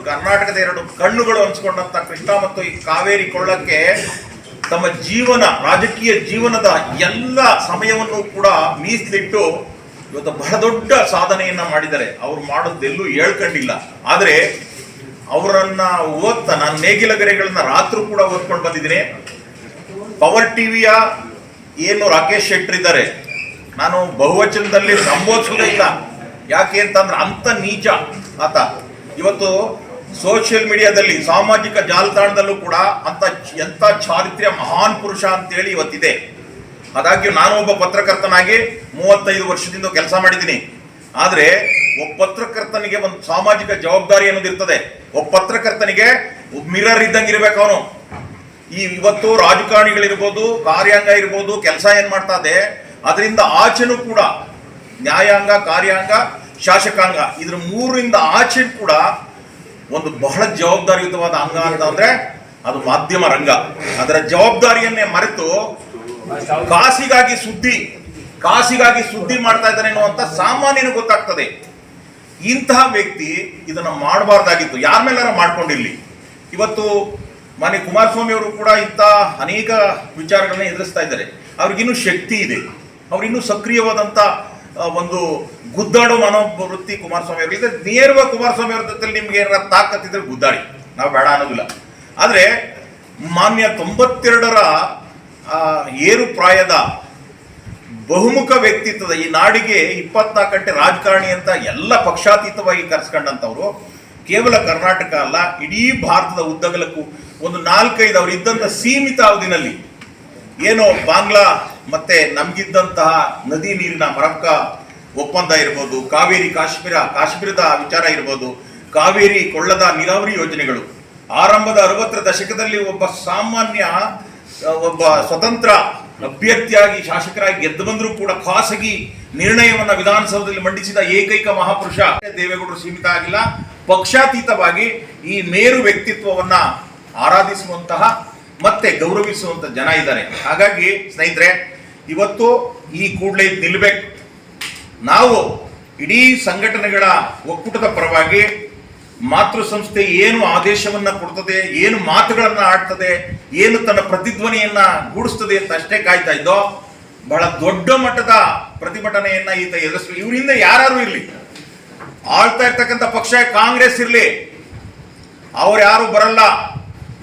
ಕರ್ನಾಟಕದ 2 ಕಣ್ಣುಗಳು ಅನ್ಸ್ಕೊಂಡಂತ ಕೃಷ್ಣ ಮತ್ತು ಈ ಕಾವೇರಿ ಕೊಳ್ಳಕ್ಕೆ ತಮ್ಮ ರಾಜಕೀಯ ಜೀವನದ ಎಲ್ಲ ಸಮಯವನ್ನು ಕೂಡ ಮೀಸಲಿಟ್ಟು ಇವತ್ತು ಬಹಳ ದೊಡ್ಡ ಸಾಧನೆಯನ್ನ ಮಾಡಿದ್ದಾರೆ. ಅವ್ರು ಮಾಡೋದೆಲ್ಲೂ ಹೇಳ್ಕೊಂಡಿಲ್ಲ. ಆದರೆ ಅವರನ್ನ ನಾನು ನೇಗಿಲಗೆರೆಗಳನ್ನ ರಾತ್ರಿ ಕೂಡ ಓದ್ಕೊಂಡು ಬಂದಿದ್ದೀನಿ. ಪವರ್ ಟಿವಿಯ ಏನು ರಾಕೇಶ್ ಶೆಟ್ಟರ್ ಇದ್ದಾರೆ, ನಾನು ಬಹುವಚನದಲ್ಲಿ ಸಂಬೋಧಿಸೋದೇ ಇಲ್ಲ. ಯಾಕೆ ಅಂತಂದ್ರೆ ಅಂತ ನೀಚ ಆತ. ಇವತ್ತು ಸೋಷಿಯಲ್ ಮೀಡಿಯಾದಲ್ಲಿ, ಸಾಮಾಜಿಕ ಜಾಲತಾಣದಲ್ಲೂ ಕೂಡ ಎಂಥ ಚಾರಿತ್ರ್ಯ ಮಹಾನ್ ಪುರುಷ ಅಂತೇಳಿ ಇವತ್ತಿದೆ. ಆದಾಗ್ಯೂ ನಾನು ಒಬ್ಬ ಪತ್ರಕರ್ತನಾಗಿ 35 ವರ್ಷದಿಂದ ಕೆಲಸ ಮಾಡಿದ್ದೀನಿ. ಆದರೆ ಒಬ್ಬ ಪತ್ರಕರ್ತನಿಗೆ ಒಂದು ಸಾಮಾಜಿಕ ಜವಾಬ್ದಾರಿ ಅನ್ನೋದಿರ್ತದೆ. ಒಬ್ಬ ಪತ್ರಕರ್ತನಿಗೆ ಮಿರರ್ ಇದ್ದಂಗೆ ಇರ್ಬೇಕು ಅವನು. ಇವತ್ತು ರಾಜಕಾರಣಿಗಳಿರ್ಬೋದು, ಕಾರ್ಯಾಂಗ ಇರ್ಬೋದು, ಕೆಲಸ ಏನ್ ಮಾಡ್ತಾ ಇದೆ, ಅದರಿಂದ ಆಚೆನೂ ಕೂಡ ನ್ಯಾಯಾಂಗ, ಕಾರ್ಯಾಂಗ, ಶಾಸಕಾಂಗ, ಇದ್ರ ಮೂರರಿಂದ ಆಚೆ ಕೂಡ ಒಂದು ಬಹಳ ಜವಾಬ್ದಾರಿಯುತವಾದ ಅಂಗ ಅಂತ ಅಂದ್ರೆ ಅದು ಮಾಧ್ಯಮ ರಂಗ. ಅದರ ಜವಾಬ್ದಾರಿಯನ್ನೇ ಮರೆತು ಕಾಸಿಗಾಗಿ ಸುದ್ದಿ ಮಾಡ್ತಾ ಇದ್ದಾನೆ ಅನ್ನುವಂತ ಸಾಮಾನ್ಯನಿಗೆ ಗೊತ್ತಾಗ್ತದೆ. ಇಂತಹ ವ್ಯಕ್ತಿ ಇದನ್ನ ಮಾಡಬಾರ್ದಾಗಿತ್ತು, ಯಾರ ಮೇಲಾರ ಮಾಡ್ಕೊಂಡಿರ್ಲಿ. ಇವತ್ತು ಮಾನ್ಯ ಕುಮಾರಸ್ವಾಮಿ ಅವರು ಕೂಡ ಇಂಥ ಅನೇಕ ವಿಚಾರಗಳನ್ನ ಎದುರಿಸ್ತಾ ಇದ್ದಾರೆ. ಅವ್ರಿಗಿನ್ನೂ ಶಕ್ತಿ ಇದೆ, ಅವ್ರಿನ್ನೂ ಸಕ್ರಿಯವಾದಂಥ ಒಂದು ಗುದ್ದಾಡೋ ಮನೋವೃತ್ತಿ ಕುಮಾರಸ್ವಾಮಿ ಅವರಿಗೆ. ನೇರವಾಗಿ ಕುಮಾರಸ್ವಾಮಿ ಅವ್ರ ಜೊತೆ ನಿಮ್ಗೆ ಏನಾರ ತಾಕತ್ತಿದ್ರೆ ಗುದ್ದಾಡಿ, ನಾವು ಬೇಡ ಅನ್ನೋದಿಲ್ಲ. ಆದರೆ ಮಾನ್ಯ 92ರ ಏರು ಪ್ರಾಯದ ಬಹುಮುಖ ವ್ಯಕ್ತಿತ್ವದ ಈ ನಾಡಿಗೆ 24 ಗಂಟೆ ರಾಜಕಾರಣಿ ಅಂತ ಎಲ್ಲ ಪಕ್ಷಾತೀತವಾಗಿ ಕರೆಸ್ಕೊಂಡಂಥವ್ರು ಕೇವಲ ಕರ್ನಾಟಕ ಅಲ್ಲ, ಇಡೀ ಭಾರತದ ಉದ್ದಗಲಕ್ಕೂ ಒಂದು 4-5 ಅವರು ಇದ್ದಂಥ ಸೀಮಿತ ಅವಧಿನಲ್ಲಿ ಏನೋ ಬಾಂಗ್ಲಾ ಮತ್ತೆ ನಮಗಿದ್ದಂತಹ ನದಿ ನೀರಿನ ಮರಕ್ಕ ಒಪ್ಪಂದ ಇರ್ಬೋದು, ಕಾಶ್ಮೀರದ ವಿಚಾರ ಇರ್ಬೋದು, ಕಾವೇರಿ ಕೊಳ್ಳದ ನೀರಾವರಿ ಯೋಜನೆಗಳು, ಆರಂಭದ 60ರ ದಶಕದಲ್ಲಿ ಒಬ್ಬ ಸಾಮಾನ್ಯ ಸ್ವತಂತ್ರ ಅಭ್ಯರ್ಥಿಯಾಗಿ ಶಾಸಕರಾಗಿ ಗೆದ್ದು ಬಂದರೂ ಕೂಡ ಖಾಸಗಿ ನಿರ್ಣಯವನ್ನ ವಿಧಾನಸೌಧದಲ್ಲಿ ಮಂಡಿಸಿದ ಏಕೈಕ ಮಹಾಪುರುಷ ದೇವೇಗೌಡರು ಸೀಮಿತ ಆಗಿಲ್ಲ. ಪಕ್ಷಾತೀತವಾಗಿ ಈ ಮೇರು ವ್ಯಕ್ತಿತ್ವವನ್ನ ಆರಾಧಿಸುವಂತಹ ಮತ್ತೆ ಗೌರವಿಸುವಂತ ಜನ ಇದ್ದಾರೆ. ಹಾಗಾಗಿ ಸ್ನೇಹಿತರೆ, ಇವತ್ತು ಈ ಕೂಡಲೇ ನಿಲ್ಲಬೇಕು. ನಾವು ಇಡೀ ಸಂಘಟನೆಗಳ ಒಕ್ಕೂಟದ ಪರವಾಗಿ ಮಾತೃ ಸಂಸ್ಥೆ ಏನು ಆದೇಶವನ್ನ ಕೊಡ್ತದೆ, ಏನು ಮಾತುಗಳನ್ನ ಆಡ್ತದೆ, ಏನು ತನ್ನ ಪ್ರತಿಧ್ವನಿಯನ್ನ ಗೂಡಿಸ್ತದೆ ಅಂತ ಅಷ್ಟೇ ಕಾಯ್ತಾ ಇದ್ದೋ. ಬಹಳ ದೊಡ್ಡ ಮಟ್ಟದ ಪ್ರತಿಭಟನೆಯನ್ನ ಈತ ಎದುರಿಸಬೇಕು. ಇವರಿಂದ ಯಾರು ಇರ್ಲಿ, ಆಳ್ತಾ ಇರ್ತಕ್ಕಂಥ ಪಕ್ಷ ಕಾಂಗ್ರೆಸ್ ಇರ್ಲಿ, ಅವ್ರು ಯಾರು ಬರಲ್ಲ.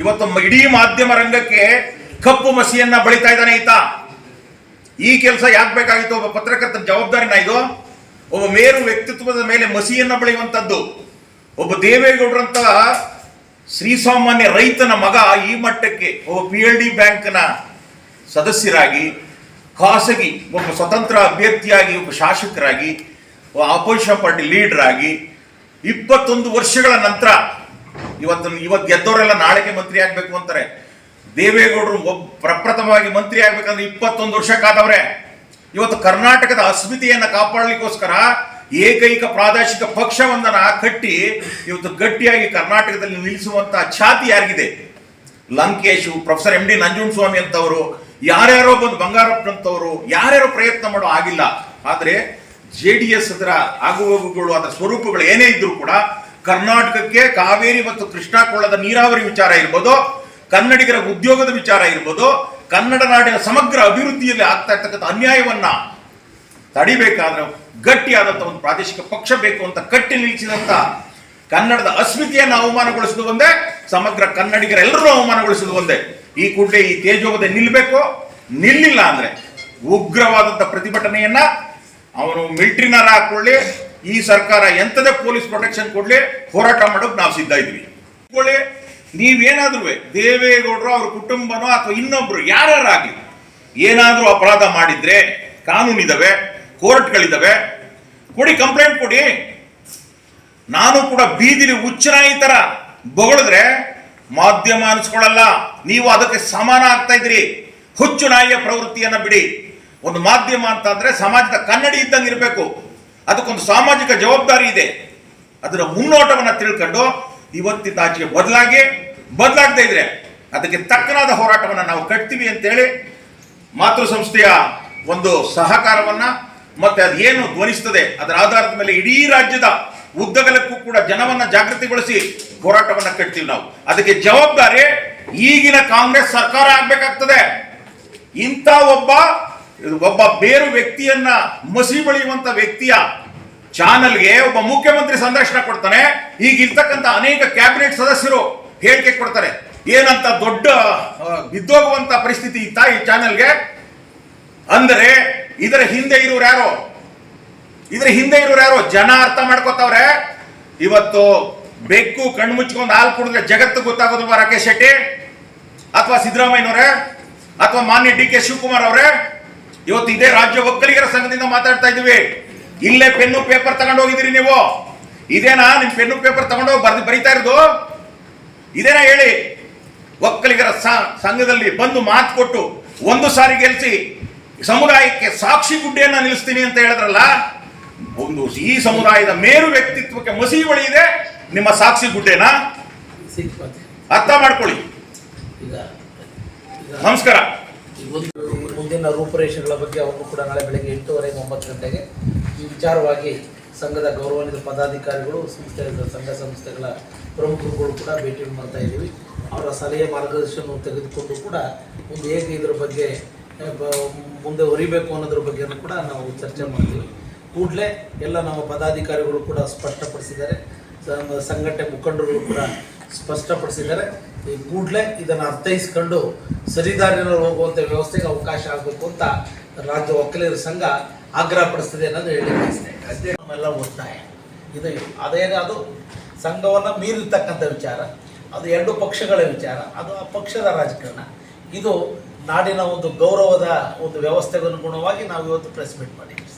ಇವತ್ತು ಇಡೀ ಮಾಧ್ಯಮ ರಂಗಕ್ಕೆ ಕಪ್ಪು ಮಸಿಯನ್ನ ಬಳಿತಾ ಇದ್ದಾನೆ ಈತ. ಈ ಕೆಲಸ ಯಾಕೆ ಬೇಕಾಗಿತ್ತು? ಒಬ್ಬ ಪತ್ರಕರ್ತರ ಜವಾಬ್ದಾರಿನ ಇದು? ಒಬ್ಬ ಮೇರು ವ್ಯಕ್ತಿತ್ವದ ಮೇಲೆ ಮಸಿಯನ್ನ ಬಳಿಯುವಂಥದ್ದು. ಒಬ್ಬ ದೇವೇಗೌಡರಂತಹ ಶ್ರೀಸಾಮಾನ್ಯ ರೈತನ ಮಗ ಈ ಮಟ್ಟಕ್ಕೆ ಒಬ್ಬ PLD ಬ್ಯಾಂಕ್ನ ಸದಸ್ಯರಾಗಿ, ಖಾಸಗಿ ಒಬ್ಬ ಸ್ವತಂತ್ರ ಅಭ್ಯರ್ಥಿಯಾಗಿ, ಒಬ್ಬ ಶಾಸಕರಾಗಿ, ಅಪೋಸಿಷನ್ ಪಾರ್ಟಿ ಲೀಡರ್ ಆಗಿ 21 ವರ್ಷಗಳ ನಂತರ ಇವತ್ತು ಗೆದ್ದವರೆಲ್ಲ ನಾಳೆಗೆ ಮಂತ್ರಿ ಆಗ್ಬೇಕು ಅಂತಾರೆ. ದೇವೇಗೌಡರು ಪ್ರಪ್ರಥಮವಾಗಿ ಮಂತ್ರಿ ಆಗ್ಬೇಕಂದ್ರೆ 21 ವರ್ಷ ಕಾದವ್ರೆ. ಇವತ್ತು ಕರ್ನಾಟಕದ ಅಸ್ಮಿತೆಯನ್ನ ಕಾಪಾಡಲಿಕ್ಕೋಸ್ಕರ ಏಕೈಕ ಪ್ರಾದೇಶಿಕ ಪಕ್ಷವೊಂದನ್ನ ಕಟ್ಟಿ ಇವತ್ತು ಗಟ್ಟಿಯಾಗಿ ಕರ್ನಾಟಕದಲ್ಲಿ ನಿಲ್ಲಿಸುವಂತ ಛಾತಿ ಯಾರಿಗಿದೆ? ಲಂಕೇಶು, ಪ್ರೊಫೆಸರ್ MD ನಂಜುಂಡಸ್ವಾಮಿ ಅಂತವರು, ಯಾರ್ಯಾರೋ ಬಂದು ಬಂಗಾರಪ್ಪನಂತವರು ಯಾರ್ಯಾರೋ ಪ್ರಯತ್ನ ಮಾಡೋ ಆಗಿಲ್ಲ. ಆದ್ರೆ JDS ಅದರ ಆಗುಹೋಗುಗಳು, ಅದರ ಸ್ವರೂಪಗಳು ಏನೇ ಇದ್ರೂ ಕೂಡ ಕರ್ನಾಟಕಕ್ಕೆ ಕಾವೇರಿ ಮತ್ತು ಕೃಷ್ಣಾ ಕೊಳ್ಳದ ನೀರಾವರಿ ವಿಚಾರ ಇರ್ಬೋದು, ಕನ್ನಡಿಗರ ಉದ್ಯೋಗದ ವಿಚಾರ ಇರ್ಬೋದು, ಕನ್ನಡ ನಾಡಿನ ಸಮಗ್ರ ಅಭಿವೃದ್ಧಿಯಲ್ಲಿ ಆಗ್ತಾ ಇರ್ತಕ್ಕಂಥ ಅನ್ಯಾಯವನ್ನ ತಡಿಬೇಕಾದ್ರೆ ಗಟ್ಟಿಯಾದಂಥ ಒಂದು ಪ್ರಾದೇಶಿಕ ಪಕ್ಷ ಬೇಕು ಅಂತ ಕಟ್ಟಿ ನಿಲ್ಲಿಸಿದಂತ ಕನ್ನಡದ ಅಸ್ಮಿತೆಯನ್ನು ಅವಮಾನಗೊಳಿಸುವುದು ಒಂದೇ, ಸಮಗ್ರ ಕನ್ನಡಿಗರೆಲ್ಲರೂ ಅವಮಾನಗೊಳಿಸುವುದು ಒಂದೇ. ಈ ಕೂಡಲೇ ಈ ತೇಜೋವಧೆ ನಿಲ್ಲಬೇಕು. ನಿಲ್ಲಿಲ್ಲ ಅಂದ್ರೆ ಉಗ್ರವಾದಂಥ ಪ್ರತಿಭಟನೆಯನ್ನ ಅವನು ಮಿಲಿಟರಿನಾರ ಹಾಕೊಳ್ಳಿ, ಈ ಸರ್ಕಾರ ಎಂಥದೇ ಪೊಲೀಸ್ ಪ್ರೊಟೆಕ್ಷನ್ ಕೊಡ್ಲಿ, ಹೋರಾಟ ಮಾಡೋಕೆ ನಾವು ಸಿದ್ಧ ಇದ್ವಿ. ನೀವೇನಾದ್ರೂ ದೇವೇಗೌಡರು ಅವ್ರ ಕುಟುಂಬನೋ ಅಥವಾ ಇನ್ನೊಬ್ರು ಯಾರಾಗಲಿ ಏನಾದ್ರೂ ಅಪರಾಧ ಮಾಡಿದ್ರೆ ಕಾನೂನಿದಾವೆ, ಕೋರ್ಟ್ಗಳಿದಾವೆ, ಕೊಡಿ, ಕಂಪ್ಲೇಂಟ್ ಕೊಡಿ. ನಾನು ಕೂಡ ಬೀದಿಲಿ ಹುಚ್ಚನಾಯಿ ತರ ಬೊಗಳಿದ್ರೆ ಮಾಧ್ಯಮ ಅನಿಸ್ಕೊಳ್ಳಲ್ಲ. ನೀವು ಅದಕ್ಕೆ ಸಮಾನ ಆಗ್ತಾ ಇದ್ರಿ. ಹುಚ್ಚು ನಾಯಿಯ ಪ್ರವೃತ್ತಿಯನ್ನ ಬಿಡಿ. ಒಂದು ಮಾಧ್ಯಮ ಅಂತ ಅಂದ್ರೆ ಸಮಾಜದ ಕನ್ನಡಿ ಇದ್ದಂಗೆ ಇರಬೇಕು. ಅದಕ್ಕೊಂದು ಸಾಮಾಜಿಕ ಜವಾಬ್ದಾರಿ ಇದೆ. ಅದರ ಮುನ್ನೋಟವನ್ನ ತಿಳ್ಕೊಂಡು ಇವತ್ತಿನ ಆಚೆಗೆ ಬದಲಾಗದೇ ಇದ್ರೆ ಅದಕ್ಕೆ ತಕ್ಕನಾದ ಹೋರಾಟವನ್ನ ನಾವು ಕಟ್ತೀವಿ ಅಂತೇಳಿ ಮಾತೃ ಸಂಸ್ಥೆಯ ಒಂದು ಸಹಕಾರವನ್ನ ಮತ್ತೆ ಅದೇನು ಧ್ವನಿಸ್ತದೆ ಅದರ ಆಧಾರದ ಮೇಲೆ ಇಡೀ ರಾಜ್ಯದ ಉದ್ದಗಲಕ್ಕೂ ಕೂಡ ಜನವನ್ನ ಜಾಗೃತಿಗೊಳಿಸಿ ಹೋರಾಟವನ್ನ ಕಟ್ತೀವಿ ನಾವು. ಅದಕ್ಕೆ ಜವಾಬ್ದಾರಿ ಈಗಿನ ಕಾಂಗ್ರೆಸ್ ಸರ್ಕಾರ ಆಗ್ಬೇಕಾಗ್ತದೆ. ಇಂಥ ಒಬ್ಬ ಬೇರು ವ್ಯಕ್ತಿಯನ್ನ ಮಸಿ ಬಳಿಯುವಂತ ವ್ಯಕ್ತಿಯ ಚಾನಲ್ಗೆ ಒಬ್ಬ ಮುಖ್ಯಮಂತ್ರಿ ಸಂದರ್ಶನ ಕೊಡ್ತಾನೆ. ಈಗ ಇರ್ತಕ್ಕಂಥ ಅನೇಕ ಕ್ಯಾಬಿನೆಟ್ ಸದಸ್ಯರು ಹೇಳಿಕೆ ಕೊಡ್ತಾರೆ. ಏನಂತ ದೊಡ್ಡ ಬಿದ್ದೋಗುವಂತ ಪರಿಸ್ಥಿತಿ ಇತ್ತ ಈ ಚಾನೆಲ್ಗೆ ಅಂದರೆ ಇದರ ಹಿಂದೆ ಇರೋರು ಯಾರೋ ಜನ ಅರ್ಥ ಮಾಡ್ಕೋತಾವ್ರೆ. ಇವತ್ತು ಬೆಕ್ಕು ಕಣ್ಣು ಮುಚ್ಕೊಂಡು ಹಾಲು ಕುಡಿದ್ರೆ ಜಗತ್ತು ಗೊತ್ತಾಗೋದಿಲ್ವಾ? ರಾಕೇಶ್ ಶೆಟ್ಟಿ ಅಥವಾ ಸಿದ್ದರಾಮಯ್ಯನವರೇ ಅಥವಾ ಮಾನ್ಯ DK ಶಿವಕುಮಾರ್ ಅವರೇ, ಇವತ್ತು ಇದೇ ರಾಜ್ಯ ಒಕ್ಕಲಿಗರ ಸಂಘದಿಂದ ಮಾತಾಡ್ತಾ ಇದ್ದೀವಿ. ಇಲ್ಲೇ ಪೆನ್ನು ಪೇಪರ್ ತಗೊಂಡು ಹೋಗಿದ್ದೀರಿ ನೀವು. ಇದೇನಾ ನಿಮ್ ಪೆನ್ನು ಪೇಪರ್ ತಗೊಂಡೋಗಿ ಬರೀತಾ ಇರೋದು? ಇದೇನಾ ಹೇಳಿ? ಒಕ್ಕಲಿಗರ ಸಂಘದಲ್ಲಿ ಬಂದು ಮಾತು ಕೊಟ್ಟು ಒಂದು ಸಾರಿ ಗೆಲ್ಸಿ ಸಮುದಾಯಕ್ಕೆ ಸಾಕ್ಷಿ ಗುಡ್ಡೆಯನ್ನ ನಿಲ್ಲಿಸ್ತೀನಿ ಅಂತ ಹೇಳಿದ್ರಲ್ಲ, ಒಂದು ಈ ಸಮುದಾಯದ ಮೇರು ವ್ಯಕ್ತಿತ್ವಕ್ಕೆ ಮಸಿ ಬಳಿಯಿದೆ ನಿಮ್ಮ ಸಾಕ್ಷಿ ಗುಡ್ಡೆನಾ? ಸಿಕ್ಕಿದೆ. ಅರ್ಥ ಮಾಡ್ಕೊಳ್ಳಿ. ಈಗ ನಮಸ್ಕಾರ. ಮುಂದಿನ ರೂಪುರೇಷೆಗಳ ಬಗ್ಗೆ ಅವರು ಕೂಡ ನಾಳೆ ಬೆಳಗ್ಗೆ 8:30 9 ಗಂಟೆಗೆ ಈ ವಿಚಾರವಾಗಿ ಸಂಘದ ಗೌರವಾನ್ವಿತ ಪದಾಧಿಕಾರಿಗಳು ಸಂಘ ಸಂಸ್ಥೆಗಳ ಪ್ರಮುಖರುಗಳು ಕೂಡ ಭೇಟಿ ಮಾಡ್ತಾ ಇದ್ದೀವಿ. ಅವರ ಸಲಹೆ ಮಾರ್ಗದರ್ಶನ ತೆಗೆದುಕೊಂಡು ಕೂಡ ಮುಂದೆ ಹೇಗೆ ಇದರ ಬಗ್ಗೆ ಮುಂದೆ ಹೊರಿಬೇಕು ಅನ್ನೋದ್ರ ಬಗ್ಗೆನೂ ಕೂಡ ನಾವು ಚರ್ಚೆ ಮಾಡ್ತೀವಿ. ಕೂಡಲೇ ಎಲ್ಲ ನಮ್ಮ ಪದಾಧಿಕಾರಿಗಳು ಕೂಡ ಸ್ಪಷ್ಟಪಡಿಸಿದ್ದಾರೆ, ಸಂಘಟನೆ ಮುಖಂಡರು ಕೂಡ ಸ್ಪಷ್ಟಪಡಿಸಿದ್ದಾರೆ. ಈ ಕೂಡಲೇ ಇದನ್ನು ಅರ್ಥೈಸ್ಕೊಂಡು ಸರಿದಾರಿನಲ್ಲಿ ಹೋಗುವಂಥ ವ್ಯವಸ್ಥೆಗೆ ಅವಕಾಶ ಆಗಬೇಕು ಅಂತ ರಾಜ್ಯ ಒಕ್ಕಲಿಗರ ಸಂಘ ಆಗ್ರಹ ಪಡಿಸ್ತಿದೆ ಅನ್ನೋದು ಹೇಳಿ ಬಯಸ್ತೇನೆ. ಅದೇ ನಮ್ಮೆಲ್ಲ ಒತ್ತಾಯ. ಅದು ಸಂಘವನ್ನು ಮೀರಿರ್ತಕ್ಕಂಥ ವಿಚಾರ, ಅದು ಎರಡು ಪಕ್ಷಗಳ ವಿಚಾರ, ಅದು ಆ ಪಕ್ಷದ ರಾಜಕಾರಣ. ಇದು ನಾಡಿನ ಒಂದು ಗೌರವದ ಒಂದು ವ್ಯವಸ್ಥೆಗೆ ಅನುಗುಣವಾಗಿ ನಾವು ಇವತ್ತು ಪ್ರೆಸ್ ಮೀಟ್ ಮಾಡಿದ್ದೀವಿ.